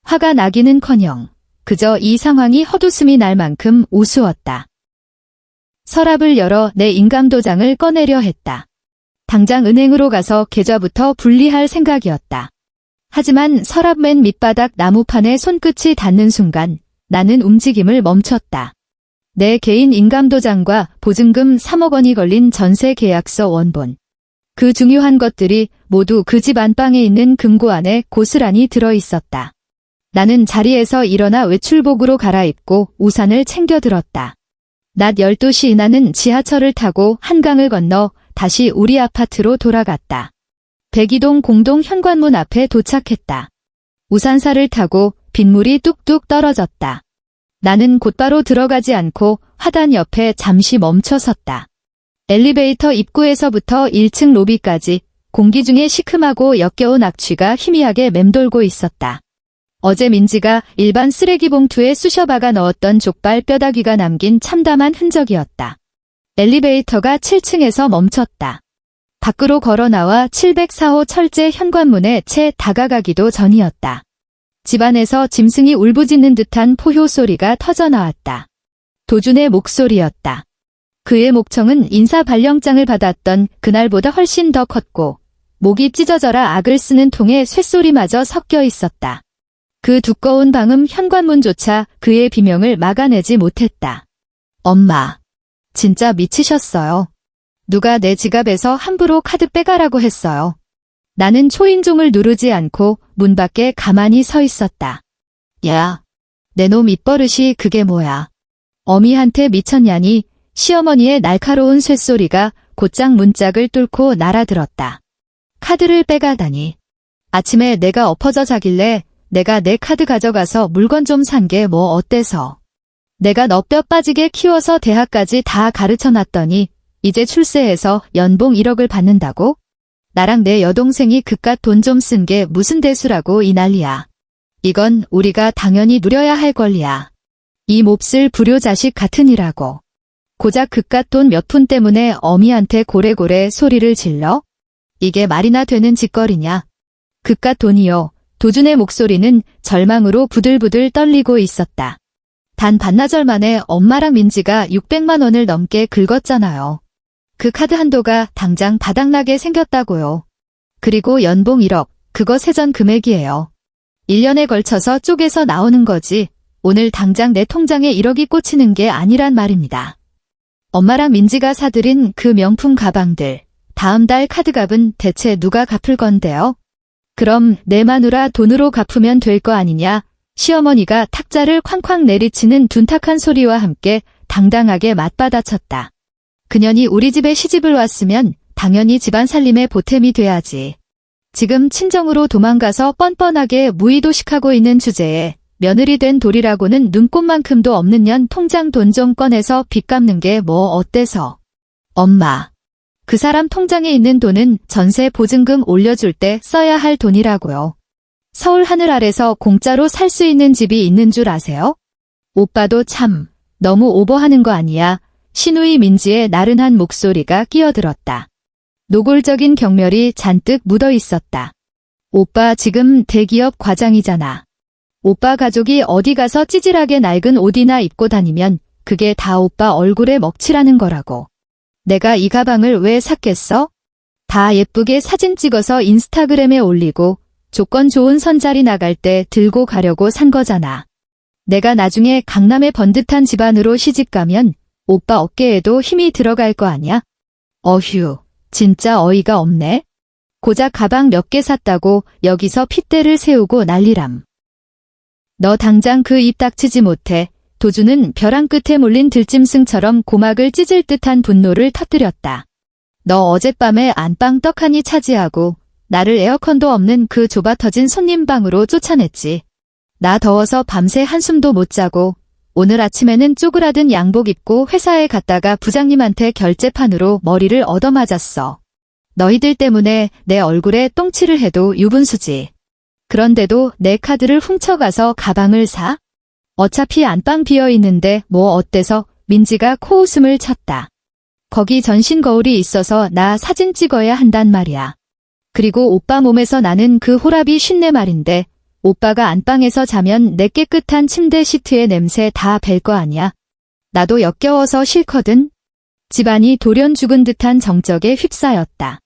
화가 나기는커녕 그저 이 상황이 헛웃음이 날 만큼 우스웠다. 서랍을 열어 내 인감도장을 꺼내려 했다. 당장 은행으로 가서 계좌부터 분리할 생각이었다. 하지만 서랍 맨 밑바닥 나무판에 손끝이 닿는 순간 나는 움직임을 멈췄다. 내 개인 인감도장과 보증금 3억 원이 걸린 전세 계약서 원본. 그 중요한 것들이 모두 그 집 안방에 있는 금고 안에 고스란히 들어있었다. 나는 자리에서 일어나 외출복으로 갈아입고 우산을 챙겨 들었다. 낮 12시 나는 지하철을 타고 한강을 건너 다시 우리 아파트로 돌아갔다. 백이동 공동 현관문 앞에 도착했다. 우산사를 타고 빗물이 뚝뚝 떨어졌다. 나는 곧바로 들어가지 않고 화단 옆에 잠시 멈춰 섰다. 엘리베이터 입구에서부터 1층 로비까지 공기 중에 시큼하고 역겨운 악취가 희미하게 맴돌고 있었다. 어제 민지가 일반 쓰레기 봉투에 쑤셔박아 넣었던 족발 뼈다귀가 남긴 참담한 흔적이었다. 엘리베이터가 7층에서 멈췄다. 밖으로 걸어 나와 704호 철제 현관문에 채 다가가기도 전이었다. 집안에서 짐승이 울부짖는 듯한 포효 소리가 터져나왔다. 도준의 목소리였다. 그의 목청은 인사 발령장을 받았던 그날보다 훨씬 더 컸고 목이 찢어져라 악을 쓰는 통에 쇳소리마저 섞여 있었다. 그 두꺼운 방음 현관문조차 그의 비명을 막아내지 못했다. 엄마, 진짜 미치셨어요. 누가 내 지갑에서 함부로 카드 빼가라고 했어요. 나는 초인종을 누르지 않고 문 밖에 가만히 서 있었다. 야, 내 놈 입버릇이 그게 뭐야. 어미한테 미쳤냐니 시어머니의 날카로운 쇳소리가 곧장 문짝을 뚫고 날아들었다. 카드를 빼가다니. 아침에 내가 엎어져 자길래 내가 내 카드 가져가서 물건 좀 산 게 뭐 어때서. 내가 너 뼈 빠지게 키워서 대학까지 다 가르쳐놨더니 이제 출세해서 연봉 1억을 받는다고? 나랑 내 여동생이 그깟 돈 좀 쓴 게 무슨 대수라고 이 난리야. 이건 우리가 당연히 누려야 할 권리야. 이 몹쓸 불효자식 같으니라고. 고작 그깟 돈 몇 푼 때문에 어미한테 고래고래 소리를 질러? 이게 말이나 되는 짓거리냐. 그깟 돈이요. 도준의 목소리는 절망으로 부들부들 떨리고 있었다. 단 반나절 만에 엄마랑 민지가 600만 원을 넘게 긁었잖아요. 그 카드 한도가 당장 바닥나게 생겼다고요. 그리고 연봉 1억, 그거 세전 금액이에요. 1년에 걸쳐서 쪼개서 나오는 거지 오늘 당장 내 통장에 1억이 꽂히는 게 아니란 말입니다. 엄마랑 민지가 사들인 그 명품 가방들, 다음 달 카드값은 대체 누가 갚을 건데요? 그럼 내 마누라 돈으로 갚으면 될 거 아니냐? 시어머니가 탁자를 쾅쾅 내리치는 둔탁한 소리와 함께 당당하게 맞받아쳤다. 그년이 우리 집에 시집을 왔으면 당연히 집안 살림의 보탬이 돼야지. 지금 친정으로 도망가서 뻔뻔하게 무의도식하고 있는 주제에 며느리 된 도리라고는 눈꼽만큼도 없는 년 통장 돈 좀 꺼내서 빚 갚는 게 뭐 어때서. 엄마. 그 사람 통장에 있는 돈은 전세 보증금 올려줄 때 써야 할 돈이라고요. 서울 하늘 아래서 공짜로 살 수 있는 집이 있는 줄 아세요? 오빠도 참 너무 오버하는 거 아니야. 신우이 민지의 나른한 목소리가 끼어들었다. 노골적인 경멸이 잔뜩 묻어 있었다. 오빠 지금 대기업 과장이잖아. 오빠 가족이 어디 가서 찌질하게 낡은 옷이나 입고 다니면 그게 다 오빠 얼굴에 먹칠하는 거라고. 내가 이 가방을 왜 샀겠어? 다 예쁘게 사진 찍어서 인스타그램에 올리고 조건 좋은 선자리 나갈 때 들고 가려고 산 거잖아. 내가 나중에 강남의 번듯한 집안으로 시집가면 오빠 어깨에도 힘이 들어갈 거 아냐? 어휴, 진짜 어이가 없네. 고작 가방 몇 개 샀다고 여기서 핏대를 세우고 난리람. 너 당장 그 입 닥치지 못해. 도주는 벼랑 끝에 몰린 들짐승처럼 고막을 찢을 듯한 분노를 터뜨렸다. 너 어젯밤에 안방 떡하니 차지하고 나를 에어컨도 없는 그 좁아터진 손님방으로 쫓아냈지. 나 더워서 밤새 한숨도 못 자고 오늘 아침에는 쪼그라든 양복 입고 회사에 갔다가 부장님한테 결제판으로 머리를 얻어맞았어. 너희들 때문에 내 얼굴에 똥칠을 해도 유분수지. 그런데도 내 카드를 훔쳐가서 가방을 사? 어차피 안방 비어있는데 뭐 어때서. 민지가 코웃음을 쳤다. 거기 전신 거울이 있어서 나 사진 찍어야 한단 말이야. 그리고 오빠 몸에서 나는 그 호랍이 쉰내 말인데 오빠가 안방에서 자면 내 깨끗한 침대 시트의 냄새 다 뵐 거 아니야. 나도 역겨워서 싫거든. 집안이 돌연 죽은 듯한 정적에 휩싸였다.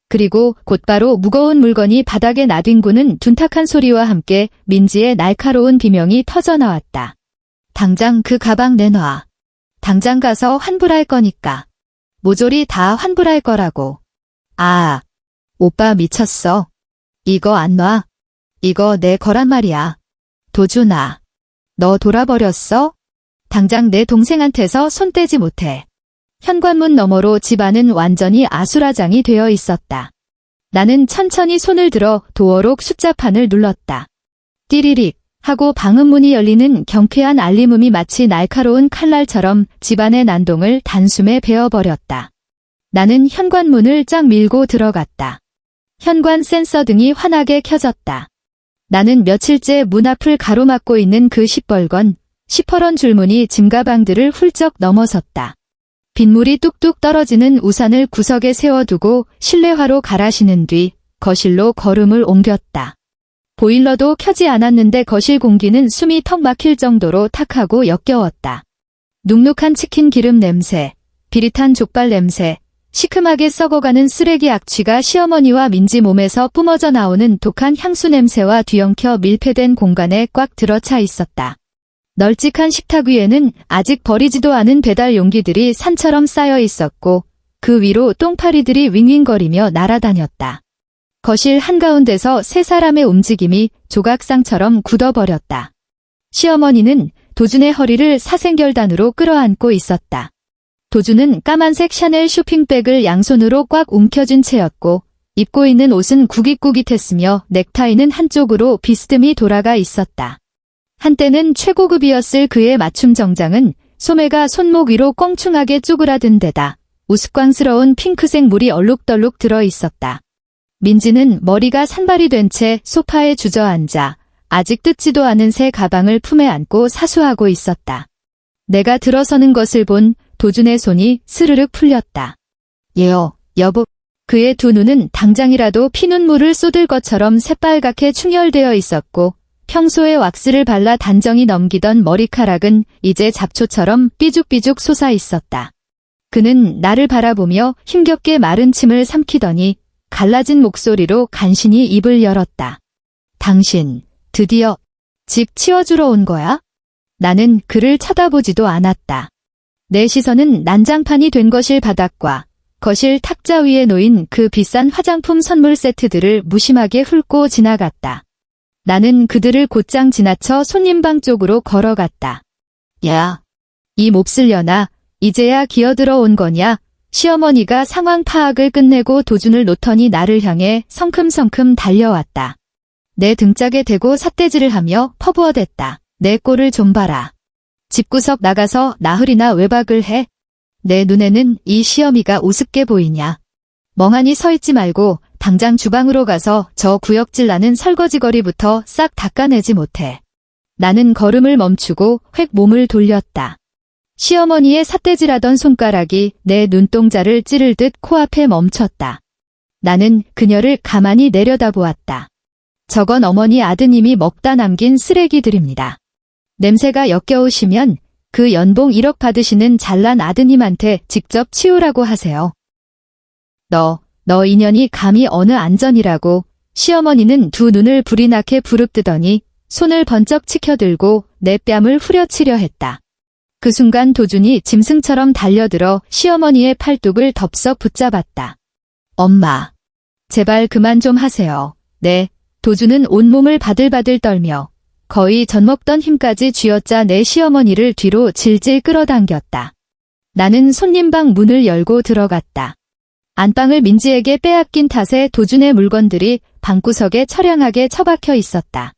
그리고 곧바로 무거운 물건이 바닥에 나뒹구는 둔탁한 소리와 함께 민지의 날카로운 비명이 터져나왔다. 당장 그 가방 내놔. 당장 가서 환불할 거니까. 모조리 다 환불할 거라고. 아, 오빠 미쳤어. 이거 안 놔. 이거 내 거란 말이야. 도준아, 너 돌아버렸어? 당장 내 동생한테서 손 떼지 못해. 현관문 너머로 집안은 완전히 아수라장이 되어 있었다. 나는 천천히 손을 들어 도어록 숫자판을 눌렀다. 띠리릭 하고 방음문이 열리는 경쾌한 알림음이 마치 날카로운 칼날처럼 집안의 난동을 단숨에 베어버렸다. 나는 현관문을 쫙 밀고 들어갔다. 현관 센서 등이 환하게 켜졌다. 나는 며칠째 문 앞을 가로막고 있는 그 시퍼런 줄무늬 짐가방들을 훌쩍 넘어섰다. 빗물이 뚝뚝 떨어지는 우산을 구석에 세워두고 실내화로 갈아 신은 뒤 거실로 걸음을 옮겼다. 보일러도 켜지 않았는데 거실 공기는 숨이 턱 막힐 정도로 탁하고 역겨웠다. 눅눅한 치킨 기름 냄새, 비릿한 족발 냄새, 시큼하게 썩어가는 쓰레기 악취가 시어머니와 민지 몸에서 뿜어져 나오는 독한 향수 냄새와 뒤엉켜 밀폐된 공간에 꽉 들어차 있었다. 널찍한 식탁 위에는 아직 버리지도 않은 배달 용기들이 산처럼 쌓여 있었고 그 위로 똥파리들이 윙윙거리며 날아다녔다. 거실 한가운데서 세 사람의 움직임이 조각상처럼 굳어버렸다. 시어머니는 도준의 허리를 사생결단으로 끌어안고 있었다. 도준은 까만색 샤넬 쇼핑백을 양손으로 꽉 움켜쥔 채였고 입고 있는 옷은 구깃구깃했으며 넥타이는 한쪽으로 비스듬히 돌아가 있었다. 한때는 최고급이었을 그의 맞춤 정장은 소매가 손목 위로 껑충하게 쪼그라든 데다 우스꽝스러운 핑크색 물이 얼룩덜룩 들어 있었다. 민지는 머리가 산발이 된 채 소파에 주저앉아 아직 뜯지도 않은 새 가방을 품에 안고 사수하고 있었다. 내가 들어서는 것을 본 도준의 손이 스르륵 풀렸다. 여보. 그의 두 눈은 당장이라도 피눈물을 쏟을 것처럼 새빨갛게 충혈되어 있었고 평소에 왁스를 발라 단정히 넘기던 머리카락은 이제 잡초처럼 삐죽삐죽 솟아 있었다. 그는 나를 바라보며 힘겹게 마른 침을 삼키더니 갈라진 목소리로 간신히 입을 열었다. 당신, 드디어 집 치워주러 온 거야? 나는 그를 쳐다보지도 않았다. 내 시선은 난장판이 된 거실 바닥과 거실 탁자 위에 놓인 그 비싼 화장품 선물 세트들을 무심하게 훑고 지나갔다. 나는 그들을 곧장 지나쳐 손님방 쪽으로 걸어갔다. 야, 이 몹쓸려나 이제야 기어들어 온 거냐? 시어머니가 상황 파악을 끝내고 도준을 놓더니 나를 향해 성큼성큼 달려왔다. 내 등짝에 대고 삿대질을 하며 퍼부어댔다. 내 꼴을 좀 봐라. 집구석 나가서 나흘이나 외박을 해. 내 눈에는 이 시어미가 우습게 보이냐. 멍하니 서 있지 말고 당장 주방으로 가서 저 구역질 나는 설거지거리부터 싹 닦아내지 못해. 나는 걸음을 멈추고 획 몸을 돌렸다. 시어머니의 삿대질하던 손가락이 내 눈동자를 찌를 듯 코앞에 멈췄다. 나는 그녀를 가만히 내려다보았다. 저건 어머니 아드님이 먹다 남긴 쓰레기들입니다. 냄새가 역겨우시면 그 연봉 1억 받으시는 잘난 아드님한테 직접 치우라고 하세요. 너 인연이 감히 어느 안전이라고. 시어머니는 두 눈을 불이 나게 부릅뜨더니 손을 번쩍 치켜들고 내 뺨을 후려치려 했다. 그 순간 도준이 짐승처럼 달려들어 시어머니의 팔뚝을 덥석 붙잡았다. 엄마, 제발 그만 좀 하세요. 네. 도준은 온몸을 바들바들 떨며 거의 젖먹던 힘까지 쥐어짜 내 시어머니를 뒤로 질질 끌어당겼다. 나는 손님방 문을 열고 들어갔다. 안방을 민지에게 빼앗긴 탓에 도준의 물건들이 방구석에 처량하게 처박혀 있었다.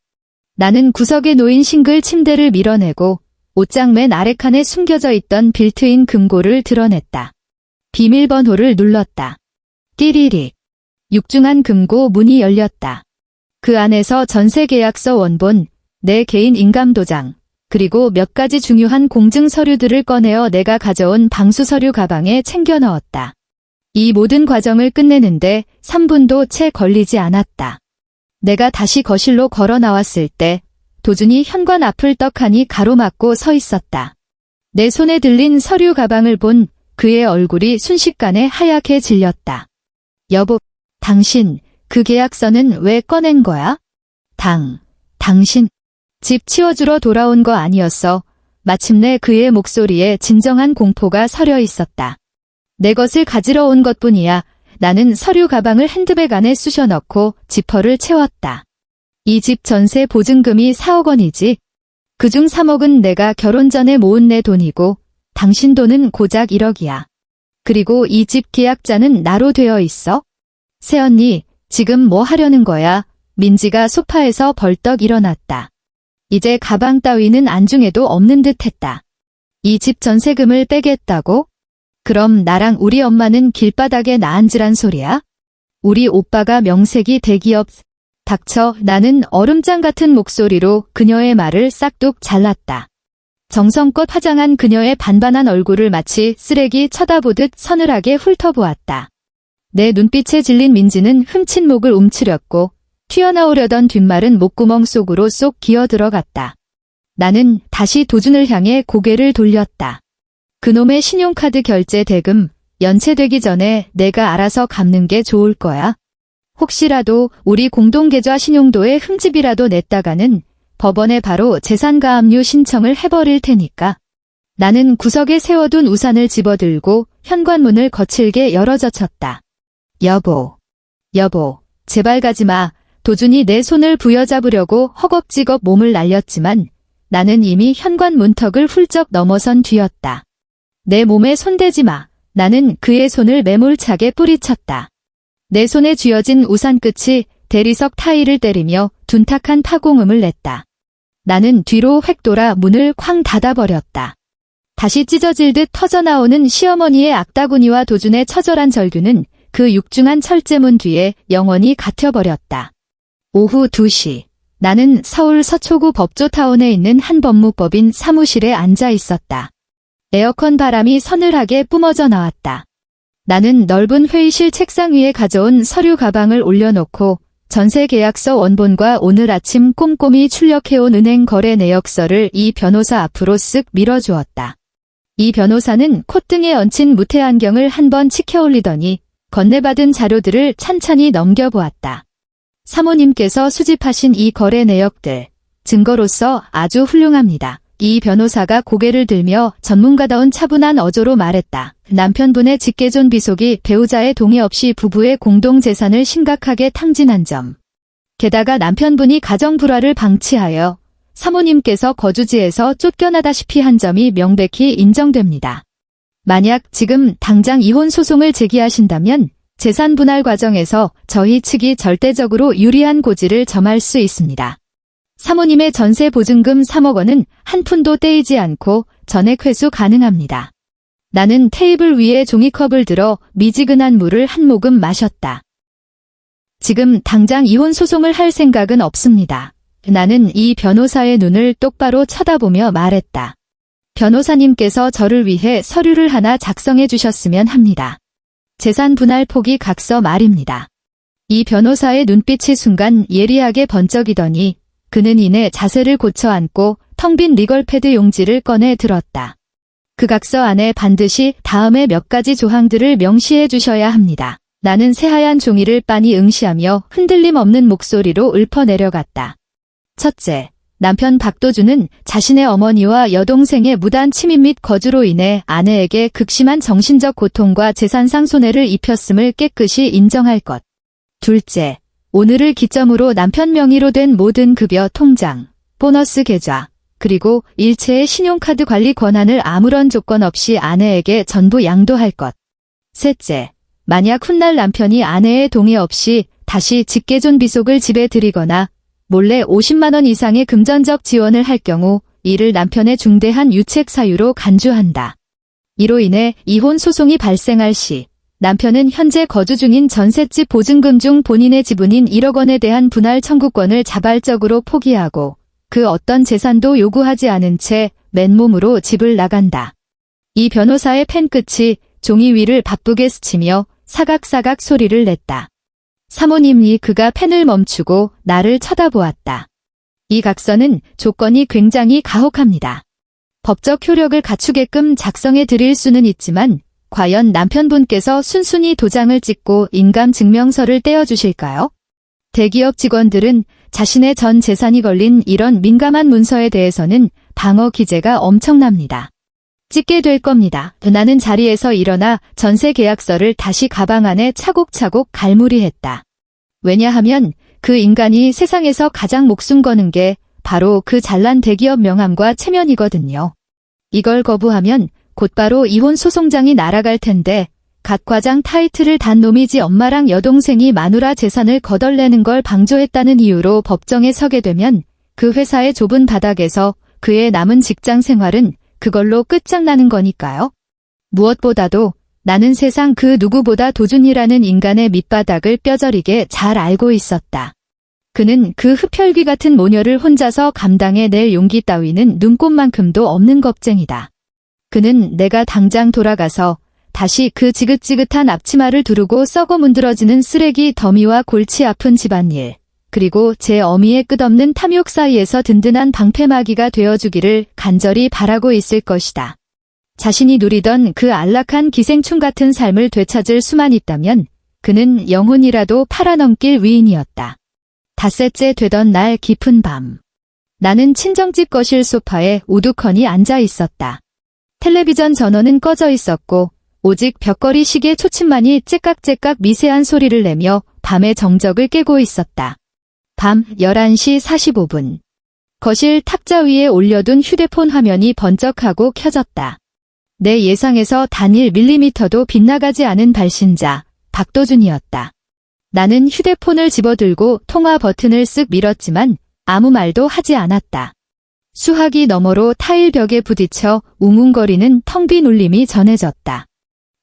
나는 구석에 놓인 싱글 침대를 밀어내고 옷장 맨 아래칸에 숨겨져 있던 빌트인 금고를 드러냈다. 비밀번호를 눌렀다. 띠리릭. 육중한 금고 문이 열렸다. 그 안에서 전세계약서 원본, 내 개인 인감도장, 그리고 몇 가지 중요한 공증 서류들을 꺼내어 내가 가져온 방수서류 가방에 챙겨 넣었다. 이 모든 과정을 끝내는데 3분도 채 걸리지 않았다. 내가 다시 거실로 걸어 나왔을 때 도준이 현관 앞을 떡하니 가로막고 서 있었다. 내 손에 들린 서류 가방을 본 그의 얼굴이 순식간에 하얗게 질렸다. 여보, 당신 그 계약서는 왜 꺼낸 거야? 당신 집 치워주러 돌아온 거 아니었어. 마침내 그의 목소리에 진정한 공포가 서려 있었다. 내 것을 가지러 온 것뿐이야. 나는 서류 가방을 핸드백 안에 쑤셔 넣고 지퍼를 채웠다. 이 집 전세 보증금이 4억 원이지. 그중 3억은 내가 결혼 전에 모은 내 돈이고 당신 돈은 고작 1억이야. 그리고 이 집 계약자는 나로 되어 있어. 새언니, 지금 뭐 하려는 거야? 민지가 소파에서 벌떡 일어났다. 이제 가방 따위는 안중에도 없는 듯 했다. 이 집 전세금을 빼겠다고? 그럼 나랑 우리 엄마는 길바닥에 나앉으란 소리야? 우리 오빠가 명색이 대기업. 닥쳐. 나는 얼음장 같은 목소리로 그녀의 말을 싹둑 잘랐다. 정성껏 화장한 그녀의 반반한 얼굴을 마치 쓰레기 쳐다보듯 서늘하게 훑어보았다. 내 눈빛에 질린 민지는 흠친 목을 움츠렸고 튀어나오려던 뒷말은 목구멍 속으로 쏙 기어 들어갔다. 나는 다시 도준을 향해 고개를 돌렸다. 그놈의 신용카드 결제 대금 연체되기 전에 내가 알아서 갚는 게 좋을 거야. 혹시라도 우리 공동계좌 신용도에 흠집이라도 냈다가는 법원에 바로 재산가압류 신청을 해버릴 테니까. 나는 구석에 세워둔 우산을 집어들고 현관문을 거칠게 열어젖혔다. 여보, 제발 가지마. 도준이 내 손을 부여잡으려고 허겁지겁 몸을 날렸지만 나는 이미 현관 문턱을 훌쩍 넘어선 뒤였다. 내 몸에 손대지 마. 나는 그의 손을 매몰차게 뿌리쳤다. 내 손에 쥐어진 우산 끝이 대리석 타일을 때리며 둔탁한 파공음을 냈다. 나는 뒤로 획 돌아 문을 쾅 닫아버렸다. 다시 찢어질 듯 터져나오는 시어머니의 악다구니와 도준의 처절한 절규는 그 육중한 철제문 뒤에 영원히 갇혀버렸다. 오후 2시. 나는 서울 서초구 법조타운에 있는 한 법무법인 사무실에 앉아 있었다. 에어컨 바람이 서늘하게 뿜어져 나왔다. 나는 넓은 회의실 책상 위에 가져온 서류 가방을 올려놓고 전세 계약서 원본과 오늘 아침 꼼꼼히 출력해온 은행 거래 내역서를 이 변호사 앞으로 쓱 밀어주었다. 이 변호사는 콧등에 얹힌 무태 안경을 한번 치켜올리더니 건네받은 자료들을 찬찬히 넘겨보았다. 사모님께서 수집하신 이 거래 내역들, 증거로서 아주 훌륭합니다. 이 변호사가 고개를 들며 전문가다운 차분한 어조로 말했다. 남편분의 직계존 비속이 배우자의 동의 없이 부부의 공동재산을 심각하게 탕진한 점. 게다가 남편분이 가정불화를 방치하여 사모님께서 거주지에서 쫓겨나다시피 한 점이 명백히 인정됩니다. 만약 지금 당장 이혼 소송을 제기하신다면 재산 분할 과정에서 저희 측이 절대적으로 유리한 고지를 점할 수 있습니다. 사모님의 전세 보증금 3억 원은 한 푼도 떼이지 않고 전액 회수 가능합니다. 나는 테이블 위에 종이컵을 들어 미지근한 물을 한 모금 마셨다. 지금 당장 이혼 소송을 할 생각은 없습니다. 나는 이 변호사의 눈을 똑바로 쳐다보며 말했다. 변호사님께서 저를 위해 서류를 하나 작성해 주셨으면 합니다. 재산 분할 포기 각서 말입니다. 이 변호사의 눈빛이 순간 예리하게 번쩍이더니 그는 이내 자세를 고쳐 앉고 텅 빈 리걸패드 용지를 꺼내 들었다. 그 각서 안에 반드시 다음의 몇 가지 조항들을 명시해 주셔야 합니다. 나는 새하얀 종이를 빤히 응시하며 흔들림 없는 목소리로 읊어내려갔다. 첫째, 남편 박도준은 자신의 어머니와 여동생의 무단 침입 및 거주로 인해 아내에게 극심한 정신적 고통과 재산상 손해를 입혔음을 깨끗이 인정할 것. 둘째, 오늘을 기점으로 남편 명의로 된 모든 급여 통장, 보너스 계좌, 그리고 일체의 신용카드 관리 권한을 아무런 조건 없이 아내에게 전부 양도할 것. 셋째, 만약 훗날 남편이 아내의 동의 없이 다시 직계존 비속을 집에 들이거나 몰래 50만 원 이상의 금전적 지원을 할 경우 이를 남편의 중대한 유책 사유로 간주한다. 이로 인해 이혼 소송이 발생할 시 남편은 현재 거주 중인 전셋집 보증금 중 본인의 지분인 1억 원에 대한 분할 청구권을 자발적으로 포기하고 그 어떤 재산도 요구하지 않은 채 맨몸으로 집을 나간다. 이 변호사의 펜 끝이 종이 위를 바쁘게 스치며 사각사각 소리를 냈다. 사모님이 그가 펜을 멈추고 나를 쳐다보았다. 이 각서는 조건이 굉장히 가혹합니다. 법적 효력을 갖추게끔 작성해 드릴 수는 있지만 과연 남편분께서 순순히 도장을 찍고 인감증명서를 떼어주실까요? 대기업 직원들은 자신의 전 재산이 걸린 이런 민감한 문서에 대해서는 방어 기제가 엄청납니다. 찍게 될 겁니다. 나는 자리에서 일어나 전세 계약서를 다시 가방 안에 차곡차곡 갈무리했다. 왜냐하면 그 인간이 세상에서 가장 목숨 거는 게 바로 그 잘난 대기업 명함과 체면이거든요. 이걸 거부하면 곧바로 이혼 소송장이 날아갈 텐데 각 과장 타이틀을 단 놈이지 엄마랑 여동생이 마누라 재산을 거덜내는 걸 방조했다는 이유로 법정에 서게 되면 그 회사의 좁은 바닥에서 그의 남은 직장 생활은 그걸로 끝장나는 거니까요. 무엇보다도 나는 세상 그 누구보다 도준이라는 인간의 밑바닥을 뼈저리게 잘 알고 있었다. 그는 그 흡혈귀 같은 모녀를 혼자서 감당해낼 용기 따위는 눈꼽만큼도 없는 겁쟁이다. 그는 내가 당장 돌아가서 다시 그 지긋지긋한 앞치마를 두르고 썩어 문드러지는 쓰레기 더미와 골치 아픈 집안일, 그리고 제 어미의 끝없는 탐욕 사이에서 든든한 방패막이가 되어주기를 간절히 바라고 있을 것이다. 자신이 누리던 그 안락한 기생충 같은 삶을 되찾을 수만 있다면 그는 영혼이라도 팔아넘길 위인이었다. 닷새째 되던 날 깊은 밤. 나는 친정집 거실 소파에 우두커니 앉아 있었다. 텔레비전 전원은 꺼져 있었고 오직 벽걸이 시계 초침만이 째깍째깍 미세한 소리를 내며 밤의 정적을 깨고 있었다. 밤 11시 45분. 거실 탁자 위에 올려둔 휴대폰 화면이 번쩍하고 켜졌다. 내 예상에서 단 1mm도 빗나가지 않은 발신자, 박도준이었다. 나는 휴대폰을 집어들고 통화 버튼을 쓱 밀었지만 아무 말도 하지 않았다. 수화기 너머로 타일 벽에 부딪혀 웅웅거리는 텅 빈 울림이 전해졌다.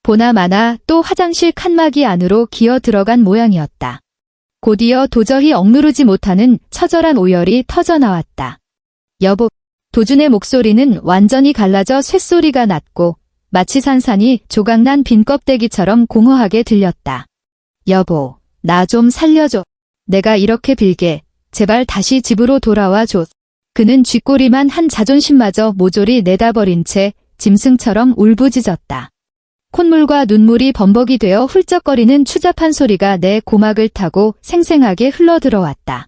보나마나 또 화장실 칸막이 안으로 기어 들어간 모양이었다. 곧이어 도저히 억누르지 못하는 처절한 오열이 터져나왔다. 여보, 도준의 목소리는 완전히 갈라져 쇳소리가 났고 마치 산산이 조각난 빈 껍데기처럼 공허하게 들렸다. 여보, 나 좀 살려줘. 내가 이렇게 빌게. 제발 다시 집으로 돌아와 줘. 그는 쥐꼬리만 한 자존심마저 모조리 내다버린 채 짐승처럼 울부짖었다. 콧물과 눈물이 범벅이 되어 훌쩍거리는 추잡한 소리가 내 고막을 타고 생생하게 흘러들어왔다.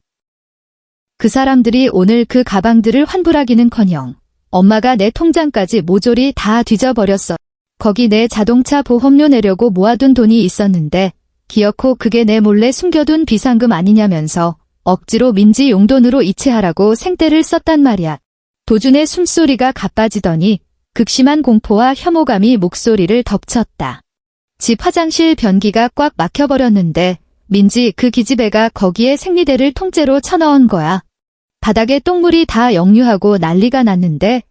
그 사람들이 오늘 그 가방들을 환불하기는커녕 엄마가 내 통장까지 모조리 다 뒤져버렸어. 거기 내 자동차 보험료 내려고 모아둔 돈이 있었는데 기어코 그게 내 몰래 숨겨둔 비상금 아니냐면서 억지로 민지 용돈으로 이체하라고 생떼를 썼단 말이야. 도준의 숨소리가 가빠지더니 극심한 공포와 혐오감이 목소리를 덮쳤다. 집 화장실 변기가 꽉 막혀버렸는데 민지 그 기집애가 거기에 생리대를 통째로 쳐넣은 거야. 바닥에 똥물이 다 역류하고 난리가 났는데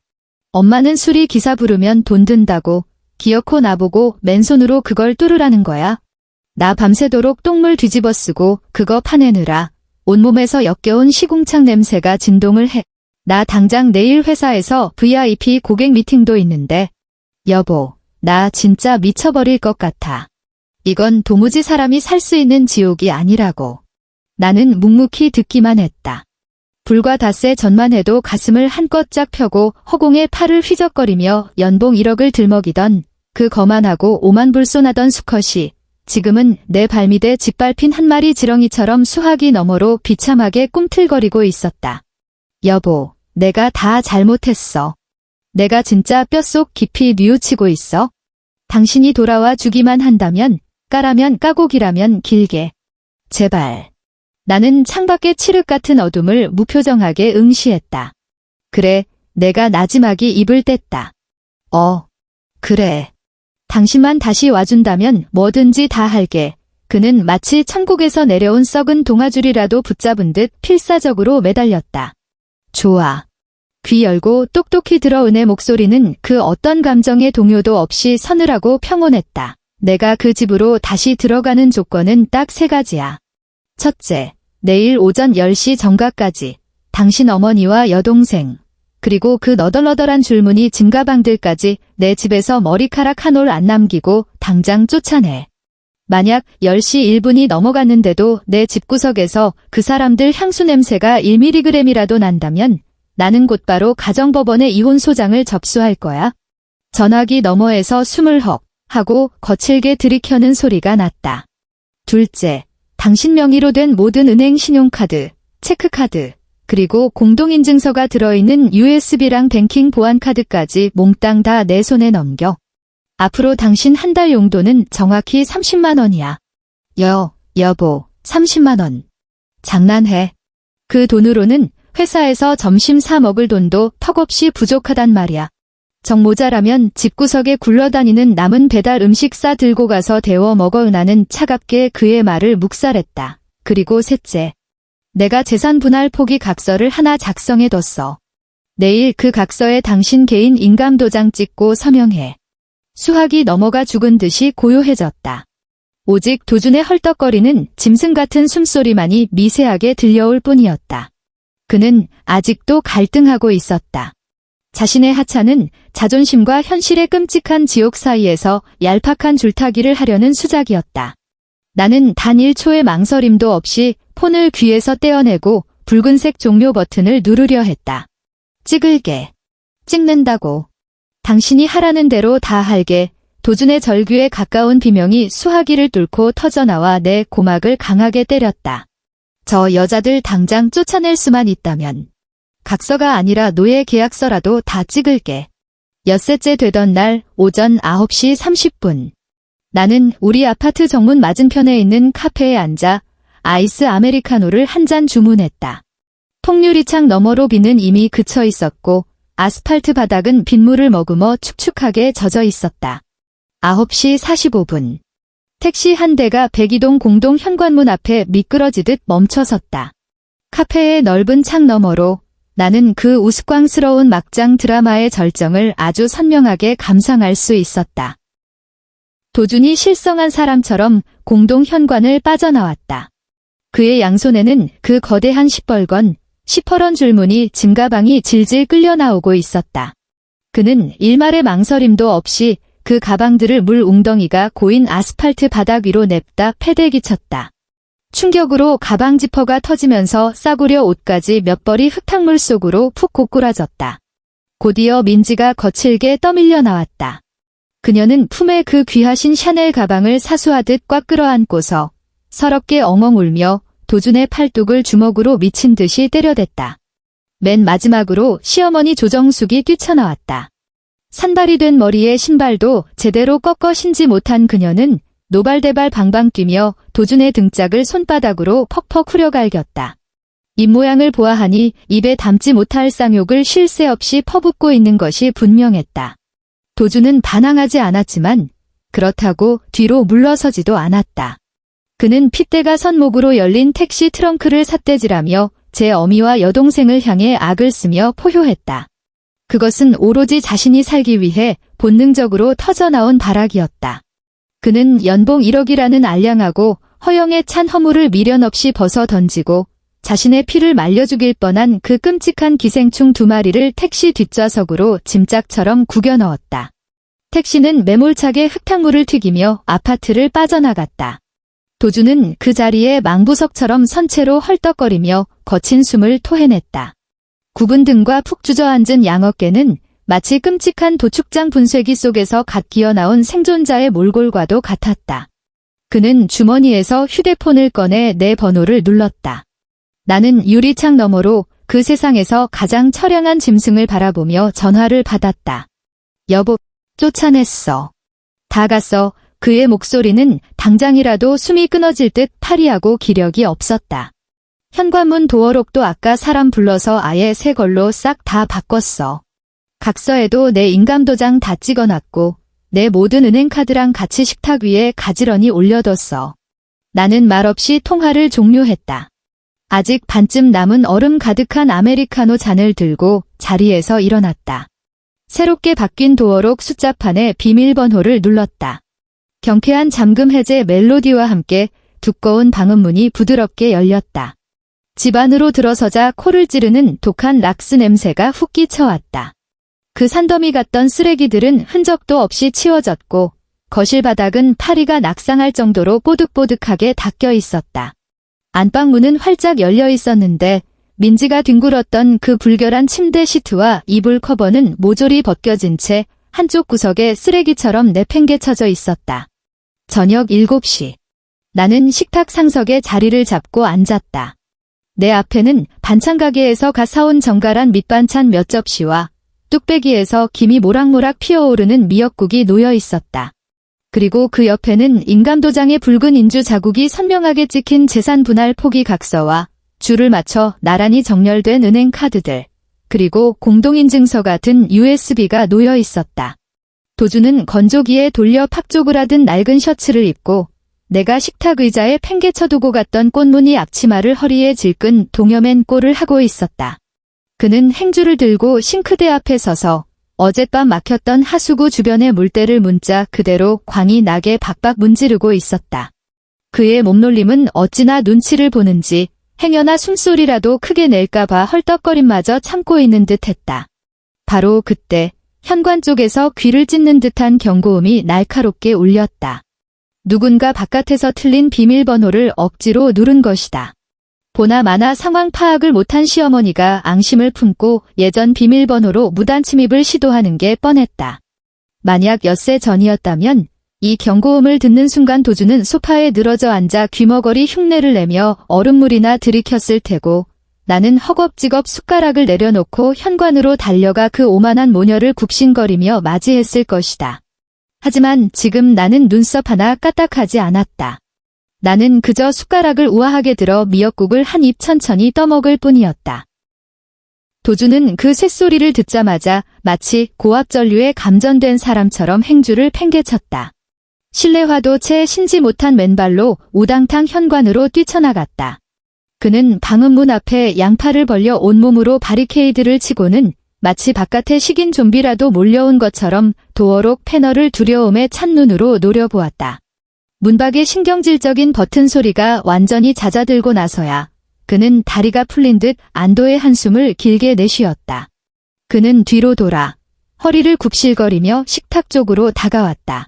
엄마는 수리 기사 부르면 돈 든다고 기어코 나보고 맨손으로 그걸 뚫으라는 거야. 나 밤새도록 똥물 뒤집어 쓰고 그거 파내느라 온몸에서 역겨운 시궁창 냄새가 진동을 해. 나 당장 내일 회사에서 VIP 고객 미팅도 있는데 여보, 나 진짜 미쳐버릴 것 같아. 이건 도무지 사람이 살 수 있는 지옥이 아니라고. 나는 묵묵히 듣기만 했다. 불과 닷새 전만 해도 가슴을 한껏 쫙 펴고 허공에 팔을 휘적거리며 연봉 1억을 들먹이던 그 거만하고 오만불손하던 수컷이 지금은 내 발밑에 짓밟힌 한 마리 지렁이처럼 수화기 너머로 비참하게 꿈틀거리고 있었다. 여보, 내가 다 잘못했어. 내가 진짜 뼛속 깊이 뉘우치고 있어. 당신이 돌아와 주기만 한다면, 까라면 까고 기라면 길게. 제발. 나는 창밖의 칠흑 같은 어둠을 무표정하게 응시했다. 그래, 내가 나지막이 입을 뗐다. 그래. 당신만 다시 와준다면 뭐든지 다 할게. 그는 마치 천국에서 내려온 썩은 동아줄이라도 붙잡은 듯 필사적으로 매달렸다. 좋아. 귀 열고 똑똑히 들어 은의 목소리는 그 어떤 감정의 동요도 없이 서늘하고 평온했다. 내가 그 집으로 다시 들어가는 조건은 딱 3가지야. 첫째, 내일 오전 10시 정각까지 당신 어머니와 여동생, 그리고 그 너덜너덜한 줄무늬 짐가방들까지 내 집에서 머리카락 한 올 안 남기고 당장 쫓아내. 만약 10시 1분이 넘어갔는데도 내 집구석에서 그 사람들 향수 냄새가 1mg이라도 난다면 나는 곧바로 가정법원에 이혼소장을 접수할 거야. 전화기 너머에서 숨을 헉 하고 거칠게 들이켜는 소리가 났다. 둘째, 당신 명의로 된 모든 은행 신용카드, 체크카드, 그리고 공동인증서가 들어있는 USB랑 뱅킹 보안카드까지 몽땅 다 내 손에 넘겨. 앞으로 당신 한 달 용돈은 정확히 30만 원이야. 여보, 30만 원. 장난해. 그 돈으로는 회사에서 점심 사 먹을 돈도 턱없이 부족하단 말이야. 정 모자라면 집구석에 굴러다니는 남은 배달 음식 싸 들고 가서 데워 먹어. 은하는 차갑게 그의 말을 묵살했다. 그리고 셋째, 내가 재산 분할 포기 각서를 하나 작성해뒀어. 내일 그 각서에 당신 개인 인감도장 찍고 서명해. 수학이 넘어가 죽은 듯이 고요해졌다. 오직 도준의 헐떡거리는 짐승 같은 숨소리만이 미세하게 들려올 뿐이었다. 그는 아직도 갈등하고 있었다. 자신의 하찮은 자존심과 현실의 끔찍한 지옥 사이에서 얄팍한 줄타기를 하려는 수작이었다. 나는 단 1초의 망설임도 없이 폰을 귀에서 떼어내고 붉은색 종료 버튼을 누르려 했다. 찍을게. 찍는다고. 당신이 하라는 대로 다 할게. 도준의 절규에 가까운 비명이 수화기를 뚫고 터져나와 내 고막을 강하게 때렸다. 저 여자들 당장 쫓아낼 수만 있다면. 각서가 아니라 노예 계약서라도 다 찍을게. 엿새째 되던 날 오전 9시 30분. 나는 우리 아파트 정문 맞은편에 있는 카페에 앉아 아이스 아메리카노를 한 잔 주문했다. 통유리창 너머로 비는 이미 그쳐 있었고 아스팔트 바닥은 빗물을 머금어 축축하게 젖어 있었다. 9시 45분. 택시 한 대가 백이동 공동 현관문 앞에 미끄러지듯 멈춰섰다. 카페의 넓은 창 너머로 나는 그 우스꽝스러운 막장 드라마의 절정을 아주 선명하게 감상할 수 있었다. 도준이 실성한 사람처럼 공동 현관을 빠져나왔다. 그의 양손에는 그 거대한 시뻘건 시퍼런 줄무늬 짐가방이 질질 끌려 나오고 있었다. 그는 일말의 망설임도 없이 그 가방들을 물 웅덩이가 고인 아스팔트 바닥 위로 냅다 패대기 쳤다. 충격으로 가방 지퍼가 터지면서 싸구려 옷까지 몇 벌이 흙탕물 속으로 푹 고꾸라졌다. 곧이어 민지가 거칠게 떠밀려 나왔다. 그녀는 품에 그 귀하신 샤넬 가방을 사수하듯 꽉 끌어안고서 서럽게 엉엉 울며 도준의 팔뚝을 주먹으로 미친 듯이 때려댔다. 맨 마지막으로 시어머니 조정숙이 뛰쳐나왔다. 산발이 된 머리에 신발도 제대로 꺾어 신지 못한 그녀는 노발대발 방방 뛰며 도준의 등짝을 손바닥으로 퍽퍽 후려갈겼다. 입모양을 보아하니 입에 담지 못할 쌍욕을 쉴 새 없이 퍼붓고 있는 것이 분명했다. 도준은 반항하지 않았지만 그렇다고 뒤로 물러서지도 않았다. 그는 핏대가 선 목으로 열린 택시 트렁크를 삿대질하며 제 어미와 여동생을 향해 악을 쓰며 포효했다. 그것은 오로지 자신이 살기 위해 본능적으로 터져나온 발악이었다. 그는 연봉 1억이라는 알량하고 허영에 찬 허물을 미련 없이 벗어 던지고 자신의 피를 말려 죽일 뻔한 그 끔찍한 기생충 2마리를 택시 뒷좌석으로 짐짝처럼 구겨 넣었다. 택시는 매몰차게 흙탕물을 튀기며 아파트를 빠져나갔다. 도준은 그 자리에 망부석처럼 선체로 헐떡거리며 거친 숨을 토해냈다. 굽은 등과 푹 주저앉은 양어깨는 마치 끔찍한 도축장 분쇄기 속에서 갓 기어나온 생존자의 몰골과도 같았다. 그는 주머니에서 휴대폰을 꺼내 내 번호를 눌렀다. 나는 유리창 너머로 그 세상에서 가장 처량한 짐승을 바라보며 전화를 받았다. 여보, 쫓아냈어. 다 갔어. 그의 목소리는 당장이라도 숨이 끊어질 듯 파리하고 기력이 없었다. 현관문 도어록도 아까 사람 불러서 아예 새 걸로 싹 다 바꿨어. 각서에도 내 인감도장 다 찍어놨고 내 모든 은행카드랑 같이 식탁 위에 가지런히 올려뒀어. 나는 말없이 통화를 종료했다. 아직 반쯤 남은 얼음 가득한 아메리카노 잔을 들고 자리에서 일어났다. 새롭게 바뀐 도어록 숫자판에 비밀번호를 눌렀다. 경쾌한 잠금 해제 멜로디와 함께 두꺼운 방음문이 부드럽게 열렸다. 집 안으로 들어서자 코를 찌르는 독한 락스 냄새가 훅 끼쳐왔다. 그 산더미 같던 쓰레기들은 흔적도 없이 치워졌고 거실 바닥은 파리가 낙상할 정도로 뽀득뽀득하게 닦여 있었다. 안방문은 활짝 열려 있었는데 민지가 뒹굴었던 그 불결한 침대 시트와 이불 커버는 모조리 벗겨진 채 한쪽 구석에 쓰레기처럼 내팽개쳐져 있었다. 저녁 7시. 나는 식탁 상석에 자리를 잡고 앉았다. 내 앞에는 반찬 가게에서 갓 사온 정갈한 밑반찬 몇 접시와 뚝배기에서 김이 모락모락 피어오르는 미역국이 놓여 있었다. 그리고 그 옆에는 인감도장의 붉은 인주 자국이 선명하게 찍힌 재산 분할 포기 각서와 줄을 맞춰 나란히 정렬된 은행 카드들, 그리고 공동인증서가 든 USB가 놓여 있었다. 도준은 건조기에 돌려 팍 쪼그라든 낡은 셔츠를 입고 내가 식탁 의자에 팽개쳐두고 갔던 꽃무늬 앞치마를 허리에 질끈 동여맨 꼴을 하고 있었다. 그는 행주를 들고 싱크대 앞에 서서 어젯밤 막혔던 하수구 주변의 물때를 문자 그대로 광이 나게 박박 문지르고 있었다. 그의 몸놀림은 어찌나 눈치를 보는지 행여나 숨소리라도 크게 낼까봐 헐떡거림마저 참고 있는 듯했다. 바로 그때 현관 쪽에서 귀를 찢는 듯한 경고음이 날카롭게 울렸다. 누군가 바깥에서 틀린 비밀번호를 억지로 누른 것이다. 보나 마나 상황 파악을 못한 시어머니가 앙심을 품고 예전 비밀번호로 무단 침입을 시도하는 게 뻔했다. 만약 엿새 전이었다면 이 경고음을 듣는 순간 도준은 소파에 늘어져 앉아 귀머거리 흉내를 내며 얼음물이나 들이켰을 테고 나는 허겁지겁 숟가락을 내려놓고 현관으로 달려가 그 오만한 모녀를 굽신거리며 맞이했을 것이다. 하지만 지금 나는 눈썹 하나 까딱하지 않았다. 나는 그저 숟가락을 우아하게 들어 미역국을 한 입 천천히 떠먹을 뿐이었다. 도준은 그 쇳소리를 듣자마자 마치 고압전류에 감전된 사람처럼 행주를 팽개쳤다. 실내화도 채 신지 못한 맨발로 우당탕 현관으로 뛰쳐나갔다. 그는 방음문 앞에 양팔을 벌려 온몸으로 바리케이드를 치고는 마치 바깥에 식인 좀비라도 몰려온 것처럼 도어록 패널을 두려움에 찬 눈으로 노려보았다. 문밖의 신경질적인 버튼 소리가 완전히 잦아들고 나서야 그는 다리가 풀린 듯 안도의 한숨을 길게 내쉬었다. 그는 뒤로 돌아 허리를 굽실거리며 식탁 쪽으로 다가왔다.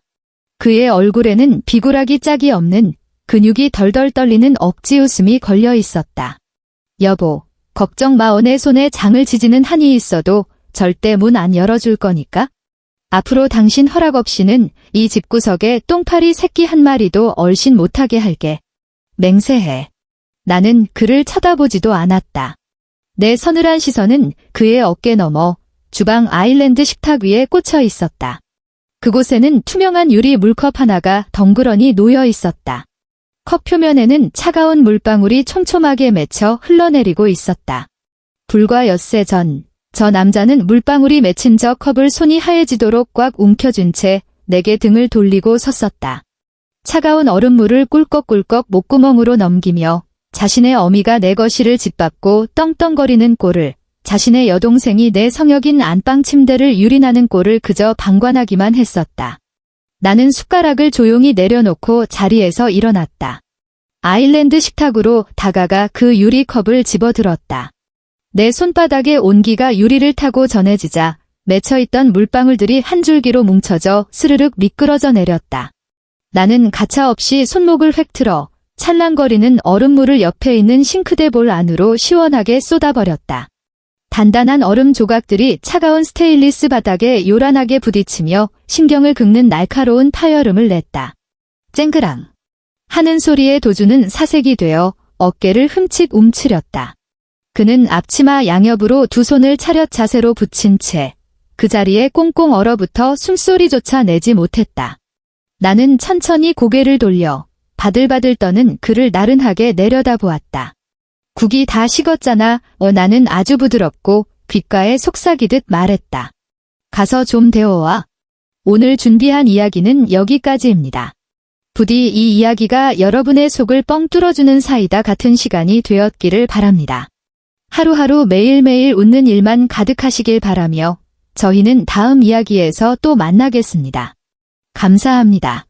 그의 얼굴에는 비굴하기 짝이 없는 근육이 덜덜 떨리는 억지 웃음이 걸려 있었다. 여보, 걱정 마. 내 손에 장을 지지는 한이 있어도 절대 문 안 열어줄 거니까? 앞으로 당신 허락 없이는 이 집구석에 똥파리 새끼 한 마리도 얼씬 못하게 할게. 맹세해. 나는 그를 쳐다보지도 않았다. 내 서늘한 시선은 그의 어깨 너머 주방 아일랜드 식탁 위에 꽂혀 있었다. 그곳에는 투명한 유리 물컵 하나가 덩그러니 놓여 있었다. 컵 표면에는 차가운 물방울이 촘촘하게 맺혀 흘러내리고 있었다. 불과 엿새 전, 저 남자는 물방울이 맺힌 저 컵을 손이 하얘지도록 꽉 움켜쥔 채 내게 등을 돌리고 섰었다. 차가운 얼음물을 꿀꺽꿀꺽 목구멍으로 넘기며 자신의 어미가 내 거실을 짓밟고 떵떵거리는 꼴을, 자신의 여동생이 내 성역인 안방 침대를 유린하는 꼴을 그저 방관하기만 했었다. 나는 숟가락을 조용히 내려놓고 자리에서 일어났다. 아일랜드 식탁으로 다가가 그 유리컵을 집어들었다. 내 손바닥에 온기가 유리를 타고 전해지자 맺혀있던 물방울들이 한 줄기로 뭉쳐져 스르륵 미끄러져 내렸다. 나는 가차없이 손목을 획 틀어 찰랑거리는 얼음물을 옆에 있는 싱크대 볼 안으로 시원하게 쏟아버렸다. 단단한 얼음 조각들이 차가운 스테인리스 바닥에 요란하게 부딪히며 신경을 긁는 날카로운 파열음을 냈다. 쨍그랑 하는 소리에 도주는 사색이 되어 어깨를 흠칫 움츠렸다. 그는 앞치마 양옆으로 두 손을 차렷 자세로 붙인 채 그 자리에 꽁꽁 얼어붙어 숨소리조차 내지 못했다. 나는 천천히 고개를 돌려 바들바들 떠는 그를 나른하게 내려다보았다. 국이 다 식었잖아. 나는 아주 부드럽고 귓가에 속삭이듯 말했다. 가서 좀 데워와. 오늘 준비한 이야기는 여기까지입니다. 부디 이 이야기가 여러분의 속을 뻥 뚫어주는 사이다 같은 시간이 되었기를 바랍니다. 하루하루 매일매일 웃는 일만 가득하시길 바라며 저희는 다음 이야기에서 또 만나겠습니다. 감사합니다.